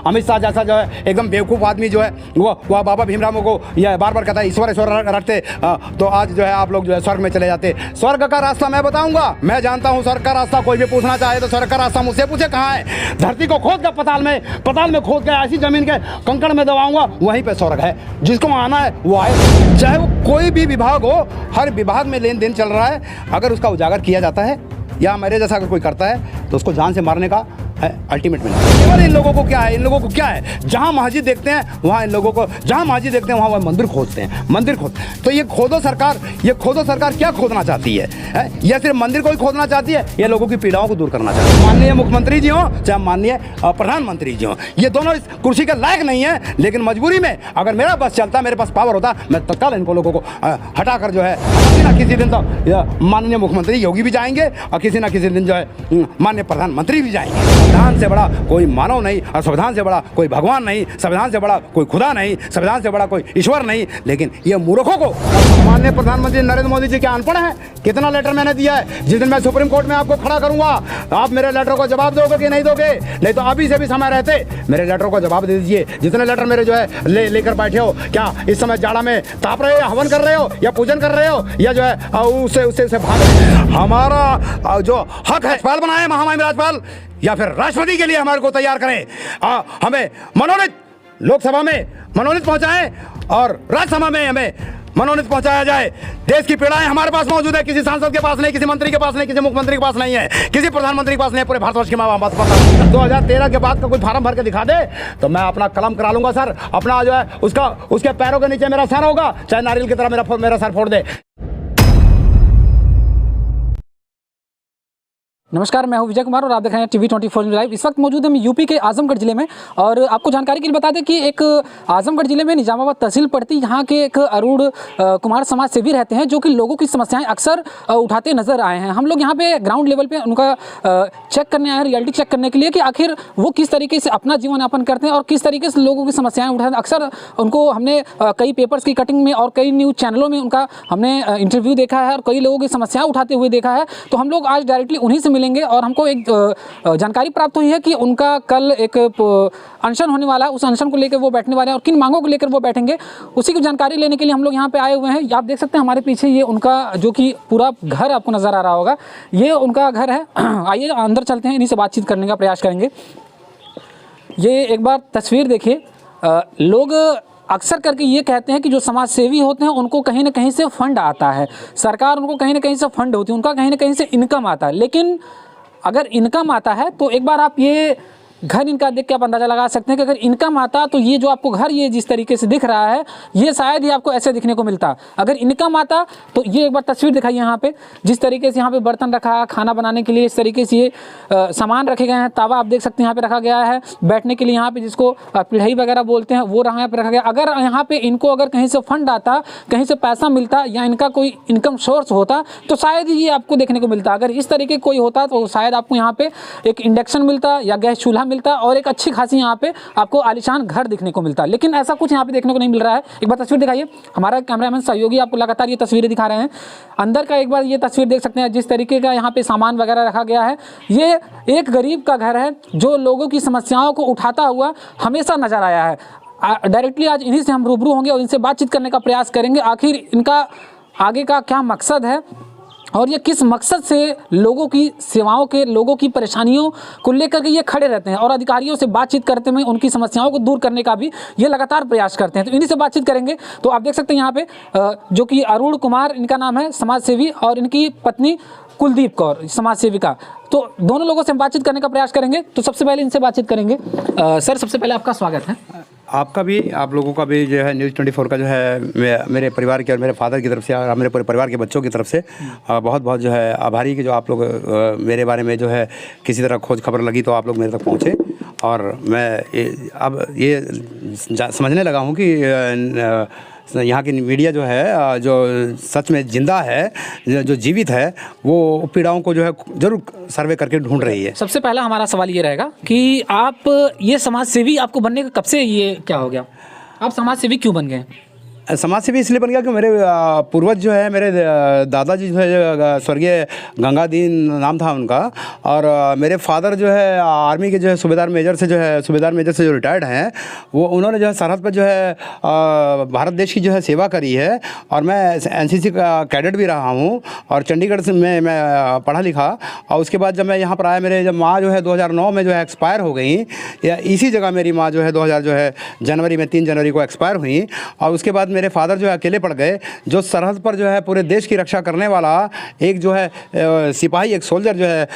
अमित शाह जैसा जो है एकदम बेवकूफ़ आदमी जो है वो बाबा भीमराव को यह बार बार कहता है ईश्वर ईश्वर रटते, तो आज जो है आप लोग जो है स्वर्ग में चले जाते। स्वर्ग का रास्ता मैं बताऊंगा, मैं जानता हूं स्वर्ग का रास्ता। कोई भी पूछना चाहे तो स्वर्ग का रास्ता मुझसे पूछे कहाँ है। धरती को खोद कर पताल में खोद कर ऐसी जमीन के कंकड़ में दबाऊंगा, वहीं पर स्वर्ग है। जिसको आना है वो आए, चाहे वो कोई भी विभाग हो। हर विभाग में लेन देन चल रहा है। अगर उसका उजागर किया जाता है या मेरे जैसा अगर कोई करता है तो उसको जान से मारने का अल्टीमेट में। केवल इन लोगों को क्या है, जहां मस्जिद देखते हैं वहां इन लोगों को, जहां मस्जिद देखते हैं वहां वह मंदिर खोदते हैं। तो ये खोदो सरकार क्या खोदना चाहती है? या सिर्फ मंदिर को ही खोदना चाहती है, या लोगों की पीड़ाओं को दूर करना चाहती है? माननीय मुख्यमंत्री जी हो चाहे माननीय प्रधानमंत्री जी हो, ये दोनों इस कुर्सी के लायक नहीं है। लेकिन मजबूरी में अगर मेरा बस चलता, मेरे पास पावर होता, मैं तत्काल इनको लोगों को हटाकर जो है किसी दिन तो माननीय मुख्यमंत्री योगी भी जाएंगे और किसी न किसी दिन जो है माननीय प्रधानमंत्री भी जाएंगे। संविधान से बड़ा कोई मानव नहीं, और संविधान से बड़ा कोई भगवान नहीं, संविधान से बड़ा कोई खुदा नहीं, संविधान से बड़ा कोई ईश्वर नहीं। लेकिन ये मूर्खों को, माननीय प्रधानमंत्री नरेंद्र मोदी जी क्या अनपढ़ है? कितना लेटर मैंने दिया है। जिस दिन मैं सुप्रीम कोर्ट में आपको खड़ा करूंगा, आप मेरे लेटर को जवाब दोगे कि नहीं दोगे? नहीं तो अभी से भी समय रहते मेरे लेटर को जवाब दे दीजिए। जितने लेटर मेरे जो है लेकर बैठे हो, क्या इस समय जाड़ा में ताप रहे हो, हवन कर रहे हो, या पूजन कर रहे हो, या जो है उससे भाग रहे हो? हमारा जो हक है, राज्यपाल बनाए महामहिम राज्यपाल, या फिर राष्ट्रपति के लिए हमारे को तैयार करें। हमें मनोनीत लोकसभा में मनोनीत पहुंचाएं और राज्यसभा में हमें मनोनीत पहुंचाया जाए। देश की पीड़ाएं हमारे पास मौजूद है, किसी सांसद के पास नहीं, किसी मंत्री के पास नहीं, किसी मुख्यमंत्री के पास नहीं है, किसी प्रधानमंत्री के पास नहीं, पूरे भारतवर्ष के माँ बाप पास। 2013 के बाद का कोई फार्म भर के दिखा दे तो मैं अपना कलम करा लूंगा सर। अपना जो है उसके पैरों के नीचे मेरा सर होगा, चाहे नारियल की तरह मेरा सर फोड़ दे। नमस्कार, मैं हूं विजय कुमार और आप देख रहे हैं टीवी 24 लाइव। इस वक्त मौजूद हम यूपी के आजमगढ़ जिले में, और आपको जानकारी के लिए बता दें कि एक आजमगढ़ जिले में निजामाबाद तहसील पड़ती, यहाँ के एक अरुण कुमार समाज सेवी रहते हैं, जो कि लोगों की समस्याएं अक्सर उठाते नजर आए हैं। हम लोग यहाँ पे ग्राउंड लेवल पे उनका चेक करने आए हैं, रियलिटी चेक करने के लिए कि आखिर वो किस तरीके से अपना जीवन यापन करते हैं और किस तरीके से लोगों की समस्याएं उठाते हैं। अक्सर उनको हमने कई पेपर्स की कटिंग में और कई न्यूज़ चैनलों में उनका हमने इंटरव्यू देखा है और कई लोगों की समस्याएं उठाते हुए देखा है। तो हम लोग आज डायरेक्टली उन्हीं से मिलेंगे, और हमको एक जानकारी प्राप्त हुई है कि उनका कल एक अनशन होने वाला है। उस अनशन को लेकर वो बैठने वाले हैं और किन मांगों को लेकर वो बैठेंगे, उसी की जानकारी लेने के लिए हम लोग यहाँ पे आए हुए हैं। आप देख सकते हैं हमारे पीछे ये उनका जो कि पूरा घर आपको नज़र आ रहा होगा, ये उनका घर है। आइए अंदर चलते हैं, इन्हीं से बातचीत करने का प्रयास करेंगे। ये एक बार तस्वीर देखिए। लोग अक्सर करके ये कहते हैं कि जो समाज सेवी होते हैं उनको कहीं ना कहीं से फंड आता है, सरकार उनको कहीं ना कहीं से फंड होती है, उनका कहीं ना कहीं से इनकम आता है। लेकिन अगर इनकम आता है तो एक बार आप ये घर इनका देख के आप अंदाज़ा लगा सकते हैं कि अगर इनकम आता तो ये जो आपको घर ये जिस तरीके से दिख रहा है, ये शायद ही आपको ऐसे दिखने को मिलता। अगर इनकम आता तो ये एक बार तस्वीर दिखाइए यहाँ पे, जिस तरीके से यहाँ पे बर्तन रखा है खाना बनाने के लिए, इस तरीके से ये सामान रखे गए हैं। तावा आप देख सकते हैं यहाँ पे रखा गया है, बैठने के लिए यहाँ पे जिसको पिढ़ाई वगैरह बोलते हैं वो यहाँ पे रखा गया। अगर यहाँ पे इनको अगर कहीं से फंड आता, कहीं से पैसा मिलता या इनका कोई इनकम सोर्स होता तो शायद ही ये आपको देखने को मिलता। अगर इस तरीके कोई होता तो शायद आपको यहाँ पे एक इंडक्शन मिलता या गैस चूल्हा मिलता और एक अच्छी खासी यहाँ पे आपको आलीशान घर देखने को मिलता। लेकिन ऐसा कुछ यहाँ पे देखने को नहीं मिल रहा है। एक बार तस्वीर दिखाइए, हमारा कैमरामैन सहयोगी आपको लगातार ये तस्वीरें दिखा रहे हैं। अंदर का एक बार ये तस्वीर देख सकते हैं, जिस तरीके का यहाँ पे सामान वगैरह रखा गया है। ये एक गरीब का घर है जो लोगों की समस्याओं को उठाता हुआ हमेशा नजर आया है। डायरेक्टली आज इन्हीं से हम रूबरू होंगे और इनसे बातचीत करने का प्रयास करेंगे, आखिर इनका आगे का क्या मकसद है और ये किस मकसद से लोगों की सेवाओं के, लोगों की परेशानियों को लेकर के ये खड़े रहते हैं और अधिकारियों से बातचीत करते हुए उनकी समस्याओं को दूर करने का भी ये लगातार प्रयास करते हैं। तो इन्हीं से बातचीत करेंगे। तो आप देख सकते हैं यहाँ पे जो कि अरुण कुमार इनका नाम है, समाज सेवी, और इनकी पत्नी कुलदीप कौर समाज सेविका। तो दोनों लोगों से हम बातचीत करने का प्रयास करेंगे। तो सबसे पहले इनसे बातचीत करेंगे। सर, सबसे पहले आपका स्वागत है। आपका भी, आप लोगों का भी जो है न्यूज़ 24 का जो है मेरे परिवार के और मेरे फादर की तरफ से और मेरे पूरे परिवार के बच्चों की तरफ से बहुत बहुत जो है आभारी कि जो आप लोग मेरे बारे में जो है किसी तरह खोज खबर लगी तो आप लोग मेरे तक पहुँचे। और मैं अब ये समझने लगा हूँ कि यहाँ की मीडिया जो है जो सच में जिंदा है, जो जीवित है, वो पीड़ाओं को जो है जरूर सर्वे करके ढूंढ रही है। सबसे पहला हमारा सवाल ये रहेगा कि आप ये समाज सेवी आपको बनने का कब से ये क्या हो गया, आप समाज सेवी क्यों बन गए? समाज सेवी इसलिए बन गया कि मेरे पूर्वज जो है, मेरे दादाजी जो है, स्वर्गीय गंगादीन नाम था उनका, और मेरे फादर जो है आर्मी के जो है सूबेदार मेजर से जो रिटायर्ड हैं, वो उन्होंने जो है सरहद पर जो है भारत देश की जो है सेवा करी है। और मैं एनसीसी का कैडेट भी रहा हूँ और चंडीगढ़ से मैं पढ़ा लिखा। और उसके बाद जब मैं यहाँ पर आया, मेरे जब माँ जो है 2009 में जो है एक्सपायर हो गई, या इसी जगह मेरी माँ जो है 2000 जो है जनवरी में 3 जनवरी को एक्सपायर हुई। और उसके बाद मेरे फादर जो है अकेले पड़ गए। जो सरहद पर जो है पूरे देश की रक्षा करने वाला एक जो है सिपाही, एक सोल्जर जो है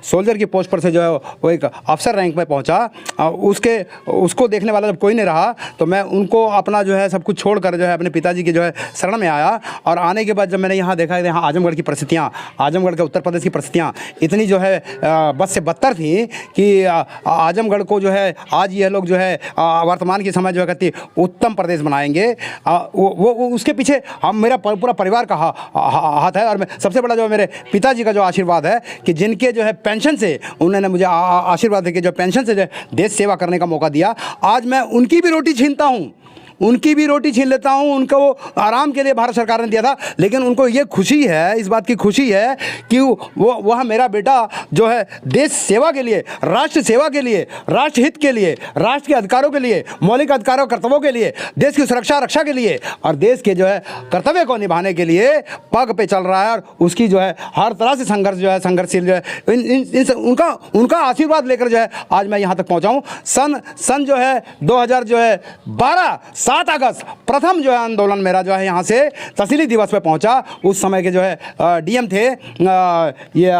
सोल्जर की पोस्ट पर से जो है वो एक अफसर रैंक में पहुंचा, उसको देखने वाला जब कोई नहीं रहा तो मैं उनको अपना जो है सब कुछ छोड़कर जो है अपने पिताजी के जो है शरण में आया। और आने के बाद जब मैंने यहाँ देखा कि यहाँ आजमगढ़ की परिस्थितियाँ, आजमगढ़ के उत्तर प्रदेश की परिस्थितियाँ इतनी जो है बद से बदतर थी कि आजमगढ़ को जो है आज ये लोग जो है वर्तमान की समय जो है कहती उत्तम प्रदेश बनाएंगे। वो उसके पीछे हम मेरा पूरा परिवार का हाथ है। और मैं सबसे बड़ा जो मेरे पिताजी का जो आशीर्वाद है कि जिनके जो है पेंशन से उन्होंने मुझे आशीर्वाद देके जो पेंशन से जो देश सेवा करने का मौका दिया, आज मैं उनकी भी रोटी छीनता हूँ, उनकी भी रोटी छीन लेता हूँ। उनको वो आराम के लिए भारत सरकार ने दिया था, लेकिन उनको ये खुशी है, इस बात की खुशी है कि वह मेरा बेटा जो है देश सेवा के लिए, राष्ट्र सेवा के लिए, राष्ट्र हित के लिए, राष्ट्र के अधिकारों के लिए, मौलिक अधिकारों कर्तव्यों के लिए, देश की सुरक्षा रक्षा के लिए और देश के जो है कर्तव्य को निभाने के लिए पग पे चल रहा है। और उसकी जो है हर तरह से संघर्ष जो है, संघर्षशील जो है, उनका आशीर्वाद लेकर जो है आज मैं यहाँ तक पहुँचा हूँ। सन जो है 2012 7 अगस्त प्रथम जो है आंदोलन मेरा जो है यहाँ से तहसीली दिवस पे पहुँचा। उस समय के जो है डीएम थे ये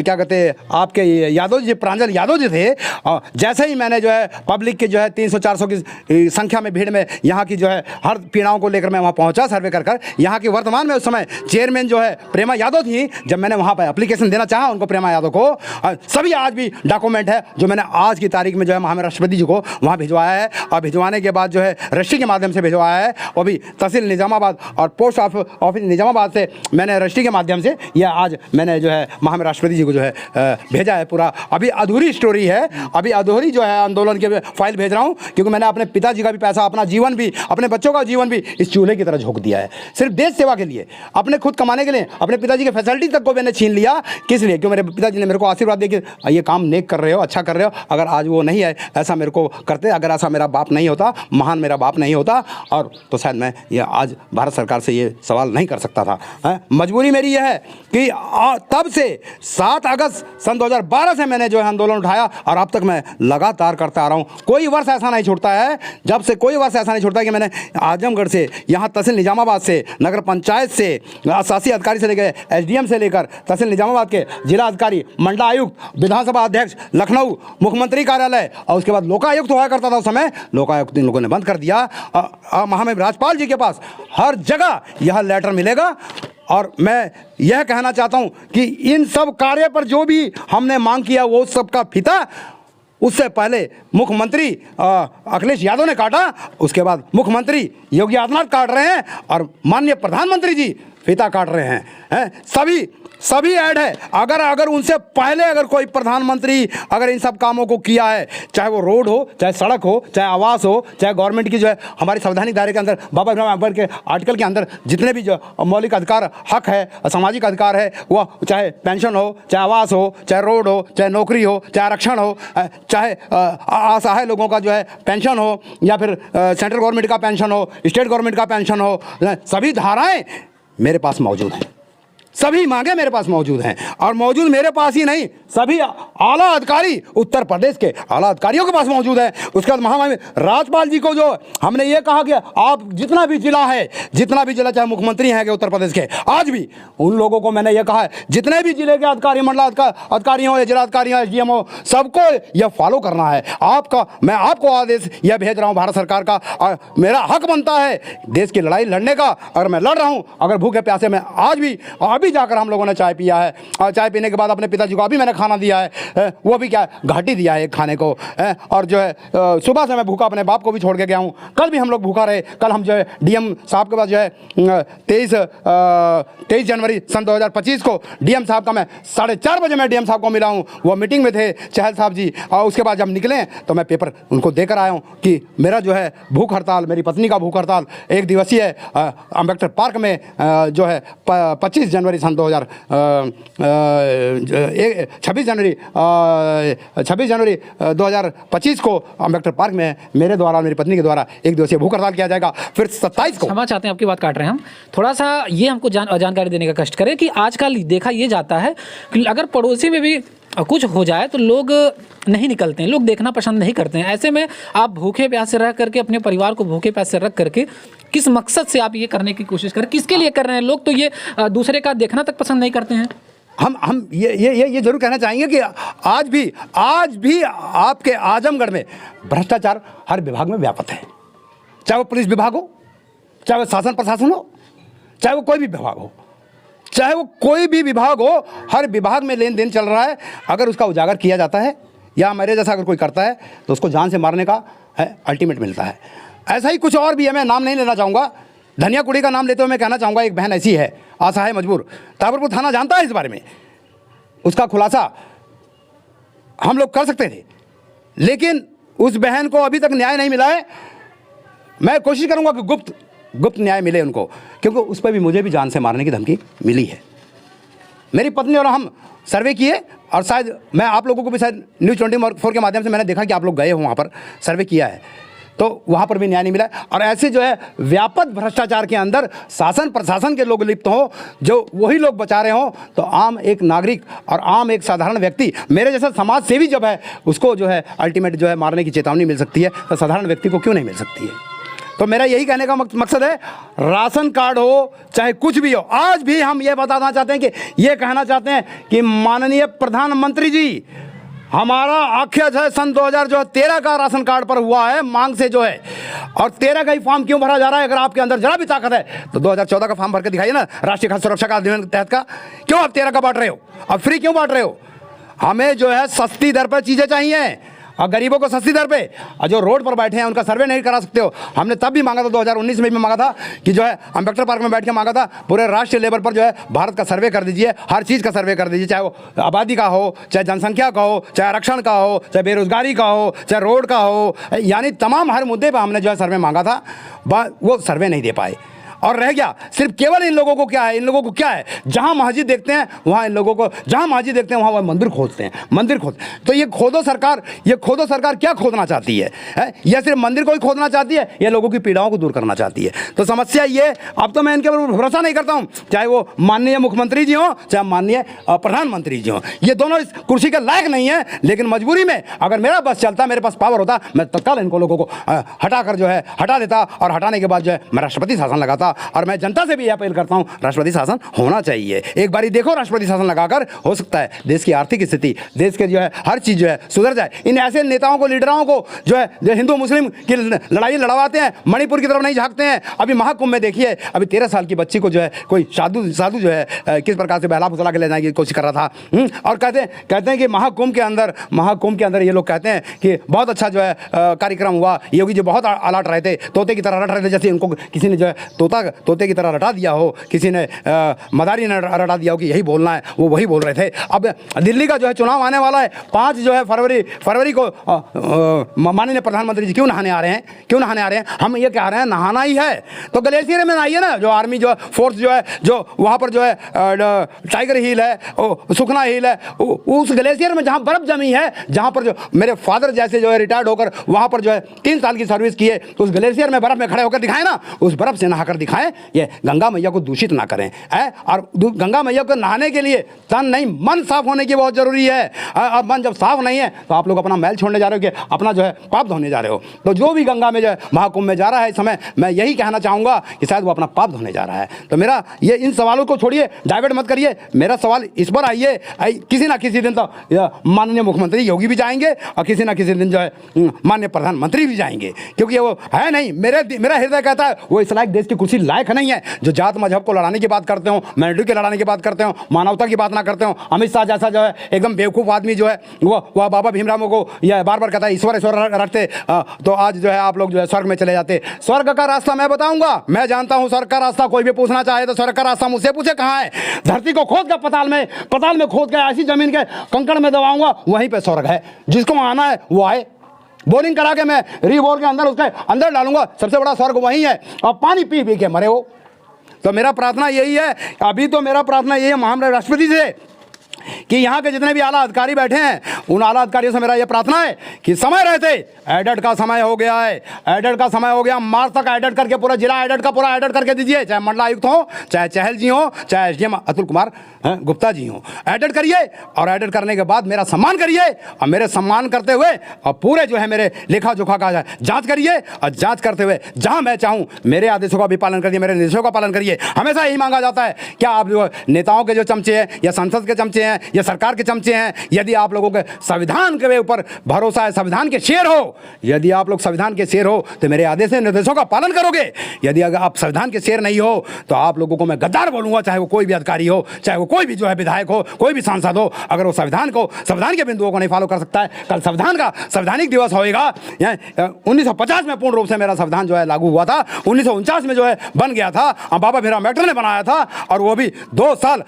क्या कहते आपके यादव जी, प्रांजल यादव जी थे। जैसे ही मैंने जो है पब्लिक के जो है 300-400 की संख्या में भीड़ में यहाँ की जो है हर पीड़ाओं को लेकर मैं वहाँ पहुँचा सर्वे कर यहाँ की वर्तमान में उस समय चेयरमैन जो है प्रेमा यादव थी। जब मैंने वहाँ पर एप्लीकेशन देना चाहा उनको, प्रेमा यादव को, सभी आज भी डॉक्यूमेंट है जो मैंने आज की तारीख में जो है महामहिम राष्ट्रपति जी को वहाँ भिजवाया है। और भिजवाने के बाद जो है रजिस्ट्री के माध्यम से भिजवाया है। वो भी तहसील निजामाबाद और पोस्ट ऑफिस निजामाबाद से मैंने रजिस्ट्री के माध्यम से यह आज मैंने जो है महामहिम राष्ट्रपति जी को जो है भेजा है। पूरा अभी अधूरी स्टोरी है, अभी अधूरी जो है आंदोलन के फाइल भेज रहा हूँ, क्योंकि मैंने अपने पिताजी का भी पैसा, अपना जीवन भी, अपने बच्चों का जीवन भी इस चूल्हे की तरह झोंक दिया है, सिर्फ देश सेवा के लिए, अपने खुद कमाने के लिए। अपने पिताजी के फैसिलिटी तक को मैंने छीन लिया, किस लिए? क्यों? मेरे पिताजी ने मेरे को आशीर्वाद दे कि ये काम नेक कर रहे हो, अच्छा कर रहे हो। अगर आज वो नहीं है, ऐसा मेरे को करते, अगर ऐसा मेरा बाप नहीं होता, महान मेरा बाप नहीं होता, और तो शायद मैं ये आज भारत सरकार से ये सवाल नहीं कर सकता था। मजबूरी मेरी यह है कि तब से 7 अगस्त सन 2012 से मैंने जो है आंदोलन उठाया और अब तक मैं लगातार करता आ रहा हूँ। कोई वर्ष ऐसा नहीं छूटता है, जब से कोई वर्ष ऐसा नहीं छूटता कि मैंने आजमगढ़ से, यहाँ तहसील निजामाबाद से, नगर पंचायत से, शासी अधिकारी से लेकर एसडीएम से लेकर तहसील निजामाबाद के जिला अधिकारी, मंडलायुक्त, विधानसभा अध्यक्ष, लखनऊ, मुख्यमंत्री कार्यालय, और उसके बाद लोकायुक्त हुआ करता था उस समय, लोकायुक्त इन लोगों ने बंद कर दिया। महामहिम राज्यपाल जी के पास हर जगह यह लेटर मिलेगा। और मैं यह कहना चाहता हूं कि इन सब कार्य पर जो भी हमने मांग किया वो सबका फीता उससे पहले मुख्यमंत्री अखिलेश यादव ने काटा, उसके बाद मुख्यमंत्री योगी आदित्यनाथ काट रहे हैं और माननीय प्रधानमंत्री जी फीता काट रहे हैं। सभी ऐड है। अगर उनसे पहले अगर कोई प्रधानमंत्री अगर इन सब कामों को किया है, चाहे वो रोड हो, चाहे सड़क हो, चाहे आवास हो, चाहे गवर्नमेंट की जो है हमारे संवैधानिक दायरे के अंदर बाबा साहेब अम्बेडकर के आर्टिकल के अंदर जितने भी जो मौलिक अधिकार, हक है, सामाजिक अधिकार है, वह चाहे पेंशन हो, चाहे आवास हो, चाहे रोड हो, चाहे नौकरी हो, चाहे आरक्षण हो, चाहे असहाय लोगों का जो है पेंशन हो, या फिर सेंट्रल गवर्नमेंट का पेंशन हो, स्टेट गवर्नमेंट का पेंशन हो, सभी धाराएँ मेरे पास मौजूद हैं, सभी मांगे मेरे पास मौजूद हैं। और मौजूद मेरे पास ही नहीं, सभी आला अधिकारी उत्तर प्रदेश के आला अधिकारियों के पास मौजूद है। उसके बाद महामहिम राज्यपाल जी को जो हमने ये कहा कि आप जितना भी जिला है, जितना भी जिला चाहे मुख्यमंत्री हैं कि उत्तर प्रदेश के, आज भी उन लोगों को मैंने ये कहा है, जितने भी जिले के अधिकारी, मंडल अधिकारी हो या जिला अधिकारी हो, एसडीएम हो, सबको यह फॉलो करना है। मैं आपको आदेश यह भेज रहा हूँ भारत सरकार का, और मेरा हक बनता है देश की लड़ाई लड़ने का। अगर मैं लड़ रहा हूँ, अगर भूखे प्यासे मैं आज भी भी जाकर हम लोगों ने चाय पिया है, और चाय पीने के बाद अपने पिताजी को अभी मैंने खाना दिया है, वो भी क्या घाटी दिया है खाने को, और जो है सुबह से मैं भूखा अपने बाप को भी छोड़ के गया हूँ। कल भी हम लोग भूखा रहे। कल हम जो है डीएम साहब के पास जो है 23 जनवरी सन 2025 को डीएम साहब का मैं 4:30 बजे मैं डीएम साहब को मिला हूँ। वो मीटिंग में थे चहल साहब जी, और उसके बाद जब निकले तो मैं पेपर उनको देकर आया हूँ कि मेरा जो है भूख हड़ताल, मेरी पत्नी का भूख हड़ताल 1 दिवसीय अम्बेडकर पार्क में जो है 26 जनवरी सन 26 जनवरी 2025 को अम्बेडकर पार्क में मेरे द्वारा, मेरी पत्नी के द्वारा 1 दिवसीय भूख हड़ताल किया जाएगा। फिर 27 को, क्षमा चाहते हैं आपकी बात काट रहे हैं हम, थोड़ा सा ये हमको जानकारी देने का कष्ट करें कि आजकल देखा ये जाता है कि अगर पड़ोसी में भी कुछ हो जाए तो लोग नहीं निकलते हैं, लोग देखना पसंद नहीं करते हैं। ऐसे में आप भूखे प्यासे रह करके, अपने परिवार को भूखे प्यासे रख करके किस मकसद से आप ये करने की कोशिश कर रहे हैं, किसके लिए कर रहे हैं? लोग तो ये दूसरे का देखना तक पसंद नहीं करते हैं। हम ये जरूर कहना चाहेंगे कि आज भी आपके आजमगढ़ में भ्रष्टाचार हर विभाग में व्यापक है, चाहे वो पुलिस विभाग हो, चाहे वो शासन प्रशासन हो, चाहे वो कोई भी विभाग हो, चाहे वो कोई भी विभाग हो, हर विभाग में लेन देन चल रहा है। अगर उसका उजागर किया जाता है या मेरे जैसा अगर कोई करता है तो उसको जान से मारने का अल्टीमेट मिलता है। ऐसा ही कुछ और भी है, मैं नाम नहीं लेना चाहूँगा। धनिया कुड़ी का नाम लेते हुए मैं कहना चाहूँगा, एक बहन ऐसी है, आशा है मजबूर, ताबरपुर थाना जानता है इस बारे में, उसका खुलासा हम लोग कर सकते थे, लेकिन उस बहन को अभी तक न्याय नहीं मिला है। मैं कोशिश करूँगा कि गुप्त न्याय मिले उनको, क्योंकि उस पर भी मुझे भी जान से मारने की धमकी मिली है। मेरी पत्नी और हम सर्वे किए, और शायद मैं आप लोगों को भी शायद न्यूज़ 24 के माध्यम से मैंने देखा कि आप लोग गए हो वहाँ पर, सर्वे किया है, तो वहाँ पर भी न्याय नहीं मिला। और ऐसे जो है व्यापक भ्रष्टाचार के अंदर शासन प्रशासन के लोग लिप्त हों, जो वही लोग बचा रहे हों, तो आम एक नागरिक और आम एक साधारण व्यक्ति, मेरे जैसा समाज सेवी जब है, उसको जो है अल्टीमेट जो है मारने की चेतावनी मिल सकती है, तो साधारण व्यक्ति को क्यों नहीं मिल सकती है? तो मेरा यही कहने का मकसद है, राशन कार्ड हो चाहे कुछ भी हो, आज भी हम ये बताना चाहते हैं कि ये कहना चाहते हैं कि माननीय प्रधानमंत्री जी, हमारा आख्या जो है सन 2013 का राशन कार्ड पर हुआ है मांग से जो है, और 13 का ही फॉर्म क्यों भरा जा रहा है? अगर आपके अंदर जरा भी ताकत है तो 2014 का फॉर्म भर के दिखाइए ना, राष्ट्रीय खाद्य सुरक्षा का अधिनियम के तहत का। क्यों आप 13 का बांट रहे हो? अब फ्री क्यों बांट रहे हो? हमें जो है सस्ती दर पर चीज़ें चाहिए, और गरीबों को सस्ती दर पे, और जो रोड पर बैठे हैं उनका सर्वे नहीं करा सकते हो। हमने तब भी मांगा था, 2019 में भी मांगा था कि जो है अम्बेडकर पार्क में बैठ के मांगा था, पूरे राष्ट्रीय लेवल पर जो है भारत का सर्वे कर दीजिए, हर चीज़ का सर्वे कर दीजिए, चाहे वो आबादी का हो, चाहे जनसंख्या का हो, चाहे आरक्षण का हो, चाहे बेरोजगारी का हो, चाहे रोड का हो, यानी तमाम हर मुद्दे पर हमने जो है सर्वे मांगा था। वो सर्वे नहीं दे पाए, और रह गया सिर्फ केवल इन लोगों को क्या है, इन लोगों को क्या है, जहां मस्जिद देखते हैं वहां इन लोगों को, जहां मस्जिद देखते हैं वहां वह मंदिर खोदते हैं, मंदिर खोद। तो ये खोदो सरकार क्या खोदना चाहती है? यह सिर्फ मंदिर को ही खोदना चाहती है, यह लोगों की पीड़ाओं को दूर करना चाहती है। तो समस्या ये, अब तो मैं इनके ऊपर भरोसा नहीं करता हूं, चाहे वो माननीय मुख्यमंत्री जी हों, चाहे माननीय प्रधानमंत्री जी हों, ये दोनों इस कुर्सी के लायक नहीं है। लेकिन मजबूरी में अगर मेरा बस चलता, मेरे पास पावर होता, मैं तत्काल इनको लोगों को हटाकर जो है हटा देता, और हटाने के बाद जो है मैं राष्ट्रपति शासन लगाता। और मैं जनता से भी अपील करता हूं, राष्ट्रपति शासन होना चाहिए। एक बारी देखो, राष्ट्रपति शासन लगाकर हो सकता है देश की आर्थिक स्थिति, देश के जो है हर चीज जो है सुधर जाए। इन ऐसे नेताओं को, लीडरों को जो है जो हिंदू मुस्लिम की लड़ाई लड़वाते हैं, मणिपुर की तरफ नहीं झांकते हैं। अभी महाकुंभ में देखिए, अभी 13 साल की बच्ची को जो है कोई साधु जो है किस प्रकार से बहला फुसला के ले जाने की कोशिश कर रहा था। और कहते हैं कि महाकुंभ के अंदर ये लोग कहते हैं कि बहुत अच्छा जो है कार्यक्रम हुआ, योगी जी बहुत अलर्ट रहे थे, तोते की तरह रट रहे थे, जैसे उनको किसी ने जो है तोते की तरह रटा दिया हो, किसी ने मदारी ने रटा दिया हो कि यही बोलना है, वो वही बोल रहे थे। अब दिल्ली का जो है चुनाव आने वाला है, 5 जो है फरवरी को माननीय प्रधानमंत्री जी क्यों नहाने आ रहे हैं? हम ये कह रहे हैं नहाना ही है तो ग्लेशियर में नहाइए ना। जो आर्मी जो फोर्स जो है, जो वहाँ पर जो है टाइगर हिल है, सुखना हिल है, उस ग्लेशियर में जहाँ बर्फ जमी है, जहाँ पर जो मेरे फादर जैसे जो है रिटायर्ड होकर वहाँ पर जो है 3 साल की सर्विस की है, तो उस ग्लेशियर में बर्फ में खड़े होकर दिखाएं ना, उस बर्फ से नहाकर दिखाएं। ये गंगा मैया को दूषित ना करें है। और गंगा मैया को नहाने के लिए तन नहीं मन साफ होने की बहुत जरूरी है। और मन जब साफ नहीं है तो आप लोग अपना मैल छोड़ने जा रहे हो, कि अपना जो है पाप धोने जा रहे हो। तो जो भी गंगा में जो है महाकुंभ में जा रहा है इस समय, मैं यही कहना चाहूँगा कि शायद वो अपना पाप धोने जा रहा है। तो मेरा ये, इन सवालों को छोड़िए, डाइवर्ट मत करिए, मेरा सवाल इस पर आइए, किसी ना किसी दिन तो माननीय मुख्यमंत्री योगी भी जाएंगे, और किसी ना किसी दिन जो है माननीय प्रधानमंत्री भी जाएंगे, क्योंकि वो है नहीं, मेरा हृदय कहता है वो इस लायक देश की कुर्सी किसी लायक नहीं है जो जात मजहब को लड़ाने की बात करते हो, माइनॉरिटी के लड़ाने की बात करते हो, मानवता की बात ना करते हो। अमित शाह जैसा जो है एकदम बेवकूफ़ आदमी जो है वह बाबा भीमराव को यह बार बार कहता है ईश्वर ईश्वर रटते, तो आज जो है आप लोग जो है स्वर्ग में चले जाते। स्वर्ग का रास्ता मैं बताऊंगा, मैं जानता हूं स्वर्ग का रास्ता। कोई भी पूछना चाहे तो स्वर्ग का रास्ता मुझसे पूछे कहाँ है। धरती को खोद कर पताल में खोद कर ऐसी जमीन के कंकड़ में दबाऊंगा, वहीं पे स्वर्ग है। जिसको आना है वो आए, बोरिंग करा के मैं रीबोर के अंदर उसके अंदर डालूंगा। सबसे बड़ा स्वर्ग वही है। और पानी पी पी के मरे हो। तो मेरा प्रार्थना यही है, अभी तो मेरा प्रार्थना यही है महामहिम राष्ट्रपति से कि यहाँ के जितने भी आला अधिकारी बैठे हैं उन आला अधिकारियों से मेरा यह प्रार्थना है कि समय रहते, एडिट का समय हो गया है, एडिट का समय हो गया। मार्च तक एडिट करके पूरा जिला एडिट का पूरा एडिट करके दीजिए, चाहे मंडलायुक्त हो, चाहे चहल जी हो, चाहे एसडीएम अतुल कुमार गुप्ता जी हो। एडिट करिए और एडिट करने के बाद मेरा सम्मान करिए और मेरे सम्मान करते हुए और पूरे जो है मेरे लेखा जोखा का जांच करिए और जांच करते हुए जहां मैं चाहूं मेरे आदेशों का भी पालन करिए, मेरे निर्देशों का पालन करिए। हमेशा यही मांगा जाता है। क्या आप जो नेताओं के जो चमचे हैं या संसद के चमचे हैं या सरकार के चमचे हैं, यदि आप लोगों के संविधान के ऊपर भरोसा है, संविधान के शेर हो, यदि आप लोग संविधान के शेर हो तो मेरे आदेश निर्देशों का पालन करोगे। यदि अगर आप संविधान के शेर नहीं हो तो आप लोगों को मैं गद्दार बोलूंगा, चाहे वो कोई भी अधिकारी हो, चाहे वो कोई भी जो है विधायक हो, कोई भी सांसद हो। अगर वो संविधान के बिंदुओं को नहीं फॉलो कर सकता है, कल संविधान का संवैधानिक दिवस होएगा। 1950 में पूर्ण रूप से मेरा संविधान जो है लागू हुआ था, 1949 में जो है बन गया था, बाबा भीमराव अम्बेडकर ने बनाया था और वो भी 2 साल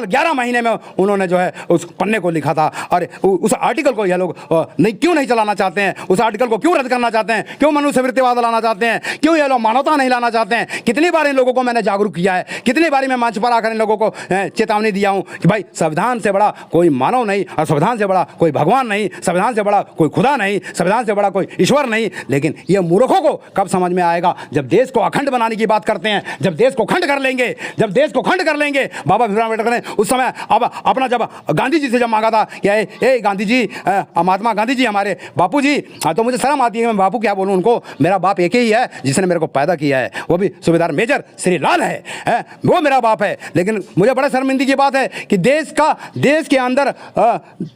11 महीने में उन्होंने जो है उस पन्ने को लिखा था। और उस आर्टिकल को ये लोग क्यों नहीं चलाना चाहते हैं, उस आर्टिकल को क्यों रद्द करना चाहते हैं, क्यों मनुस्मृतिवाद लाना चाहते हैं, क्यों ये लोग मानवता नहीं लाना चाहते हैं। कितनी बार इन लोगों को मैंने जागरूक किया है, कितनी बार मैं मंच पर आकर इन लोगों को चेतावनी दिया हूं कि भाई संविधान से बड़ा कोई मानव नहीं और संविधान से बड़ा कोई भगवान नहीं, संविधान से बड़ा कोई खुदा नहीं, संविधान से बड़ा कोई ईश्वर नहीं। लेकिन ये मूर्खों को कब समझ में आएगा, जब देश को अखंड बनाने की बात करते हैं, जब देश को खंड कर लेंगे, जब देश को खंड कर लेंगे। बाबा भीमराव अम्बेडकर ने उस समय अब अपना जब गांधी जी से जब मांगा था कि ए गांधी जी, महात्मा गांधी जी हमारे बापू जी, तो मुझे शर्म आती है मैं बापू क्या बोलूं उनको। मेरा बाप एक ही है जिसने मेरे को पैदा किया है, वो भी सूबेदार मेजर श्री लाल है, वो मेरा बाप है। लेकिन मुझे बड़ा शर्मिंदगी की बात है कि देश के अंदर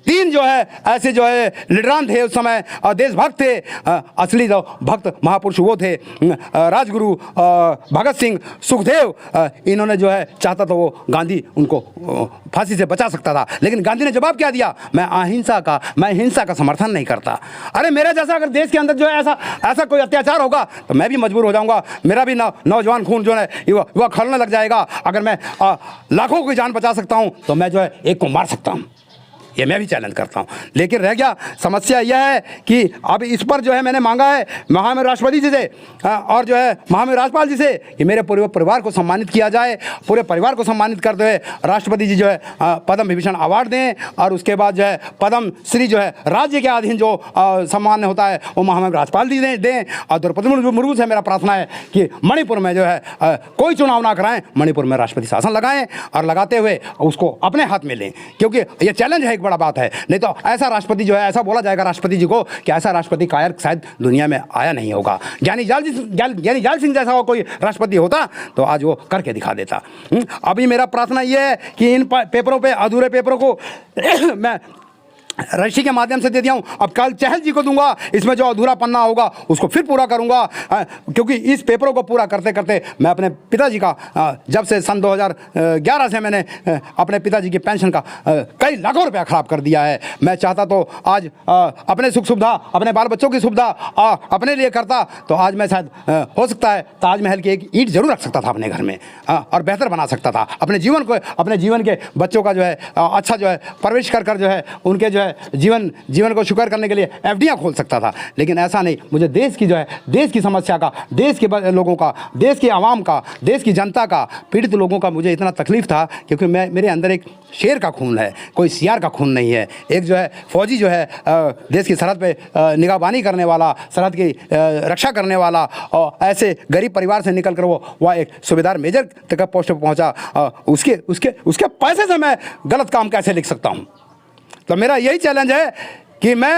3 जो है ऐसे जो है लीडरान थे उस समय और देशभक्त थे। असली जो भक्त महापुरुष वो थे राजगुरु भगत सिंह, सुखदेव। इन्होंने जो है चाहता तो वो गांधी उनको फांसी से बचा सकता था, लेकिन गांधी ने जवाब क्या दिया, मैं हिंसा का समर्थन नहीं करता। अरे मेरे जैसा अगर देश के अंदर जो है ऐसा कोई अत्याचार होगा तो मैं भी मजबूर हो जाऊंगा, मेरा भी नौजवान खून जो है युवा खौलने लग जाएगा। अगर मैं लाखों की जान बचा सकता हूं तो मैं जो है एक को मार सकता हूं, ये मैं भी चैलेंज करता हूं। लेकिन रह गया समस्या यह है कि अब इस पर जो है मैंने मांगा है महामहिम राष्ट्रपति जी से और जो है महामहिम राज्यपाल जी से कि मेरे पूरे परिवार को सम्मानित किया जाए। पूरे परिवार को सम्मानित करते हुए राष्ट्रपति जी जो है पद्म विभूषण अवार्ड दें और उसके बाद जो है पद्म श्री जो है राज्य के अधीन जो सम्मान होता है वो महामहिम राज्यपाल जी दें। और द्रौपदी मुर्मू से मेरा प्रार्थना है कि मणिपुर में जो है कोई चुनाव ना कराएं, मणिपुर में राष्ट्रपति शासन लगाएं और लगाते हुए उसको अपने हाथ में लें, क्योंकि ये चैलेंज है, बड़ा बात है। नहीं तो ऐसा राष्ट्रपति जो है ऐसा बोला जाएगा राष्ट्रपति जी को कि ऐसा राष्ट्रपति कायर शायद दुनिया में आया नहीं होगा। ज्ञानी जाल सिंह जैसा कोई राष्ट्रपति होता तो आज वो करके दिखा देता। अभी मेरा प्रार्थना ये है कि इन पेपरों पे अधूरे पेपरों को मैं रजिस्ट्री के माध्यम से दे दिया हूँ। अब कल चहल जी को दूंगा, इसमें जो अधूरा पन्ना होगा उसको फिर पूरा करूंगा, क्योंकि इस पेपरों को पूरा करते करते मैं अपने पिताजी का जब से सन 2011 से मैंने अपने पिताजी की पेंशन का कई लाखों रुपया खराब कर दिया है। मैं चाहता तो आज अपने सुख सुविधा, अपने बाल बच्चों की सुविधा अपने लिए करता तो आज मैं शायद हो सकता है ताजमहल की एक ईंट जरूर रख सकता था अपने घर में और बेहतर बना सकता था अपने जीवन के बच्चों का जो है अच्छा जो है परवरिश कर जो है उनके जो है जीवन को शुक्र करने के लिए एफडीआं खोल सकता था। लेकिन ऐसा नहीं, मुझे देश की जो है देश की समस्या का, देश के लोगों का, देश की आवाम का, देश की जनता का, पीड़ित लोगों का मुझे इतना तकलीफ था क्योंकि मेरे अंदर एक शेर का खून है, कोई सियार का खून नहीं है। एक जो है फौजी जो है देश की सरहद पे निगाहबानी करने वाला, सरहद की रक्षा करने वाला और ऐसे गरीब परिवार से निकल कर वह एक सूबेदार मेजर तक पोस्ट पर पहुंचा, उसके पैसे से मैं गलत काम कैसे लिख सकता हूं। तो मेरा यही चैलेंज है कि मैं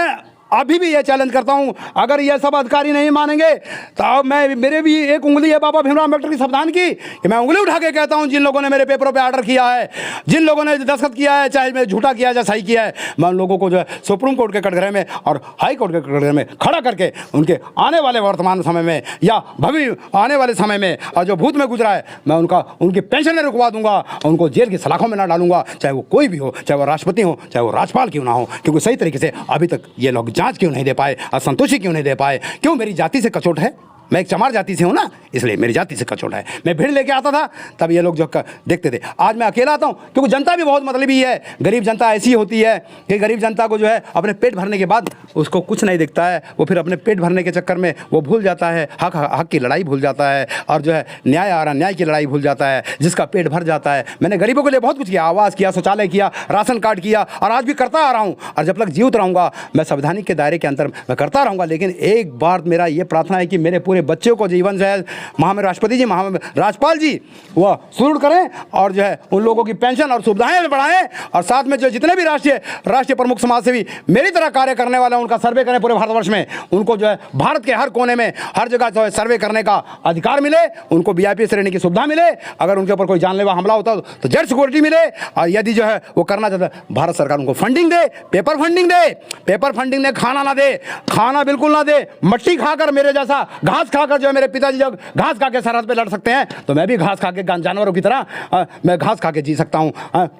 अभी भी ये चैलेंज करता हूं, अगर ये सब अधिकारी नहीं मानेंगे तो अब मैं, मेरे भी एक उंगली है बाबा भीमराव अम्बेडकर की संविधान की, कि मैं उंगली उठा के कहता हूं जिन लोगों ने मेरे पेपरों पे ऑर्डर किया है, जिन लोगों ने दस्तखत किया है, चाहे मैं झूठा किया है चाहे सही किया है, मैं उन लोगों को जो है सुप्रीम कोर्ट के कटघरे में और हाई कोर्ट के कटघरे में खड़ा करके उनके आने वाले वर्तमान समय में या भविष्य आने वाले समय में और जो भूत में गुजरा है, मैं उनकी पेंशन रुकवा दूंगा, उनको जेल की सलाखों में ना डालूंगा, चाहे वो कोई भी हो, चाहे वो राष्ट्रपति हो, चाहे वो राज्यपाल क्यों ना हो, क्योंकि सही तरीके से अभी तक ये लोग जांच क्यों नहीं दे पाए, असंतुष्टि क्यों नहीं दे पाए? क्यों? मेरी जाति से कचोट है, मैं एक चमार जाति से हूँ ना, इसलिए मेरी जाति से कचोट है। मैं भीड़ लेके आता था तब ये लोग जो देखते थे, आज मैं अकेला आता हूँ क्योंकि जनता भी बहुत मतलबी है। गरीब जनता ऐसी होती है कि गरीब जनता को जो है अपने पेट भरने के बाद उसको कुछ नहीं दिखता है, वो फिर अपने पेट भरने के चक्कर में वो भूल जाता है, हक की लड़ाई भूल जाता है, और जो है न्याय और अन्याय की लड़ाई भूल जाता है, जिसका पेट भर जाता है। मैंने गरीबों के लिए बहुत कुछ किया, आवास किया, शौचालय किया, राशन कार्ड किया, और आज भी करता आ रहा हूँ, और जब तक जीवित रहूँगा मैं संवैधानिक के दायरे के अंदर मैं करता रहूँगा। लेकिन एक बार मेरा ये प्रार्थना है कि मेरे पूरे बच्चों को जीवन जो है महामहिम राष्ट्रपति जी, महामहिम राज्यपाल जी वो सुदृढ़ करें, और जो है उन लोगों की पेंशन और सुविधाएं बढ़ाएं, और साथ में जो जितने भी राष्ट्रीय प्रमुख समाज सेवी मेरी तरह कार्य करने वाले हैं उनका सर्वे करें पूरे भारतवर्ष में, उनको जो है भारत के हर कोने में हर जगह जो है सर्वे करने का अधिकार मिले, उनको वीआईपी श्रेणी की सुविधा मिले, अगर उनके ऊपर कोई जानलेवा हमला होता तो जेड सिक्योरिटी मिले, और यदि जो है वो करना चाहता है भारत सरकार उनको फंडिंग दे, पेपर फंडिंग दे, खाना ना दे, खाना बिल्कुल ना दे, मट्टी खाकर मेरे जैसा घास खाकर जो है मेरे पिताजी जब घास खा के सरहद पे लड़ सकते हैं तो मैं भी घास खा के जानवरों की तरह मैं घास खा के जी सकता हूँ,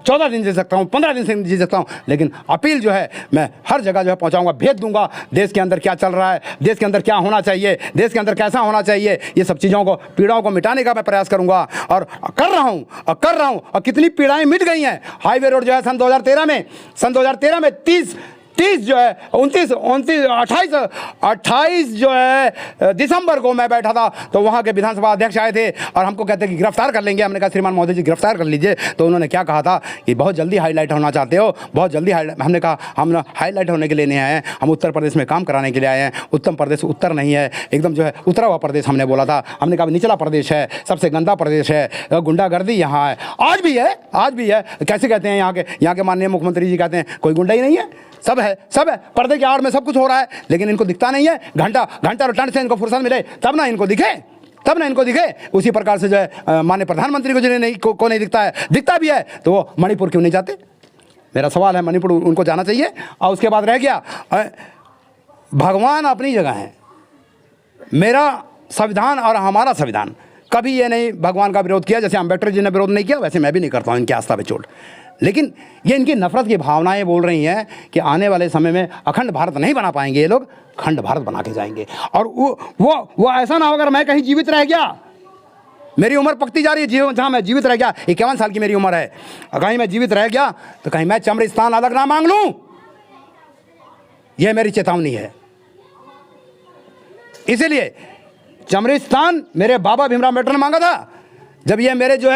14 दिन जी सकता हूँ, 15 दिन से जी सकता हूँ। लेकिन अपील जो है मैं हर जगह जो है पहुँचाऊँगा, भेज दूंगा देश के अंदर क्या चल रहा है, देश के अंदर क्या होना चाहिए, देश के अंदर कैसा होना चाहिए, ये सब चीज़ों को, पीड़ाओं को मिटाने का मैं प्रयास करूँगा, और कर रहा हूँ। और कितनी पीड़ाएँ मिट गई हैं। हाईवे रोड जो है सन 2013 में 30 जो है 28 जो है दिसंबर को मैं बैठा था, तो वहाँ के विधानसभा अध्यक्ष आए थे और हमको कहते कि गिरफ्तार कर लेंगे। हमने कहा श्रीमान महोदय जी गिरफ्तार कर लीजिए, तो उन्होंने क्या कहा था कि बहुत जल्दी हाईलाइट होना चाहते हो, बहुत जल्दी हमने कहा हम हाईलाइट होने के लिए नहीं आए हैं, हम उत्तर प्रदेश में काम कराने के लिए आए हैं। उत्तर प्रदेश उत्तर नहीं है, एकदम जो है उतरा हुआ प्रदेश हमने बोला था। हमने कहा निचला प्रदेश है, सबसे गंदा प्रदेश है, गुंडागर्दी यहाँ है, आज भी है। कैसे कहते हैं यहाँ के माननीय मुख्यमंत्री जी कहते हैं कोई गुंडा ही नहीं है, सब है, पर्दे की आड़ में सब कुछ हो रहा है, लेकिन इनको दिखता नहीं है। घंटा और टंट से इनको फुर्सत मिले तब ना इनको दिखे। उसी प्रकार से जो है माननीय प्रधानमंत्री को जिन्हें नहीं दिखता है, दिखता भी है तो वो मणिपुर क्यों नहीं जाते? मेरा सवाल है, मणिपुर उनको जाना चाहिए। और उसके बाद रह गया भगवान अपनी जगह है, मेरा संविधान और हमारा संविधान कभी ये नहीं भगवान का विरोध किया, जैसे अम्बेडकर जी ने विरोध नहीं किया वैसे मैं भी नहीं करता हूँ इनकी आस्था पे चोट। लेकिन ये इनकी नफरत की भावनाएं बोल रही हैं कि आने वाले समय में अखंड भारत नहीं बना पाएंगे ये लोग, खंड भारत बना के जाएंगे। और वो ऐसा ना हो अगर मैं कहीं जीवित रह गया, मेरी उम्र पकती जा रही है, जहाँ मैं जीवित रह गया 51 साल की मेरी उम्र है, कहीं मैं जीवित रह गया तो कहीं मैं चमरिस्तान अलग ना मांग लूँ, यह मेरी चेतावनी है। इसीलिए चमरिस्तान मेरे बाबा भीमराव अम्बेडकर ने मांगा था। जब ये मेरे जो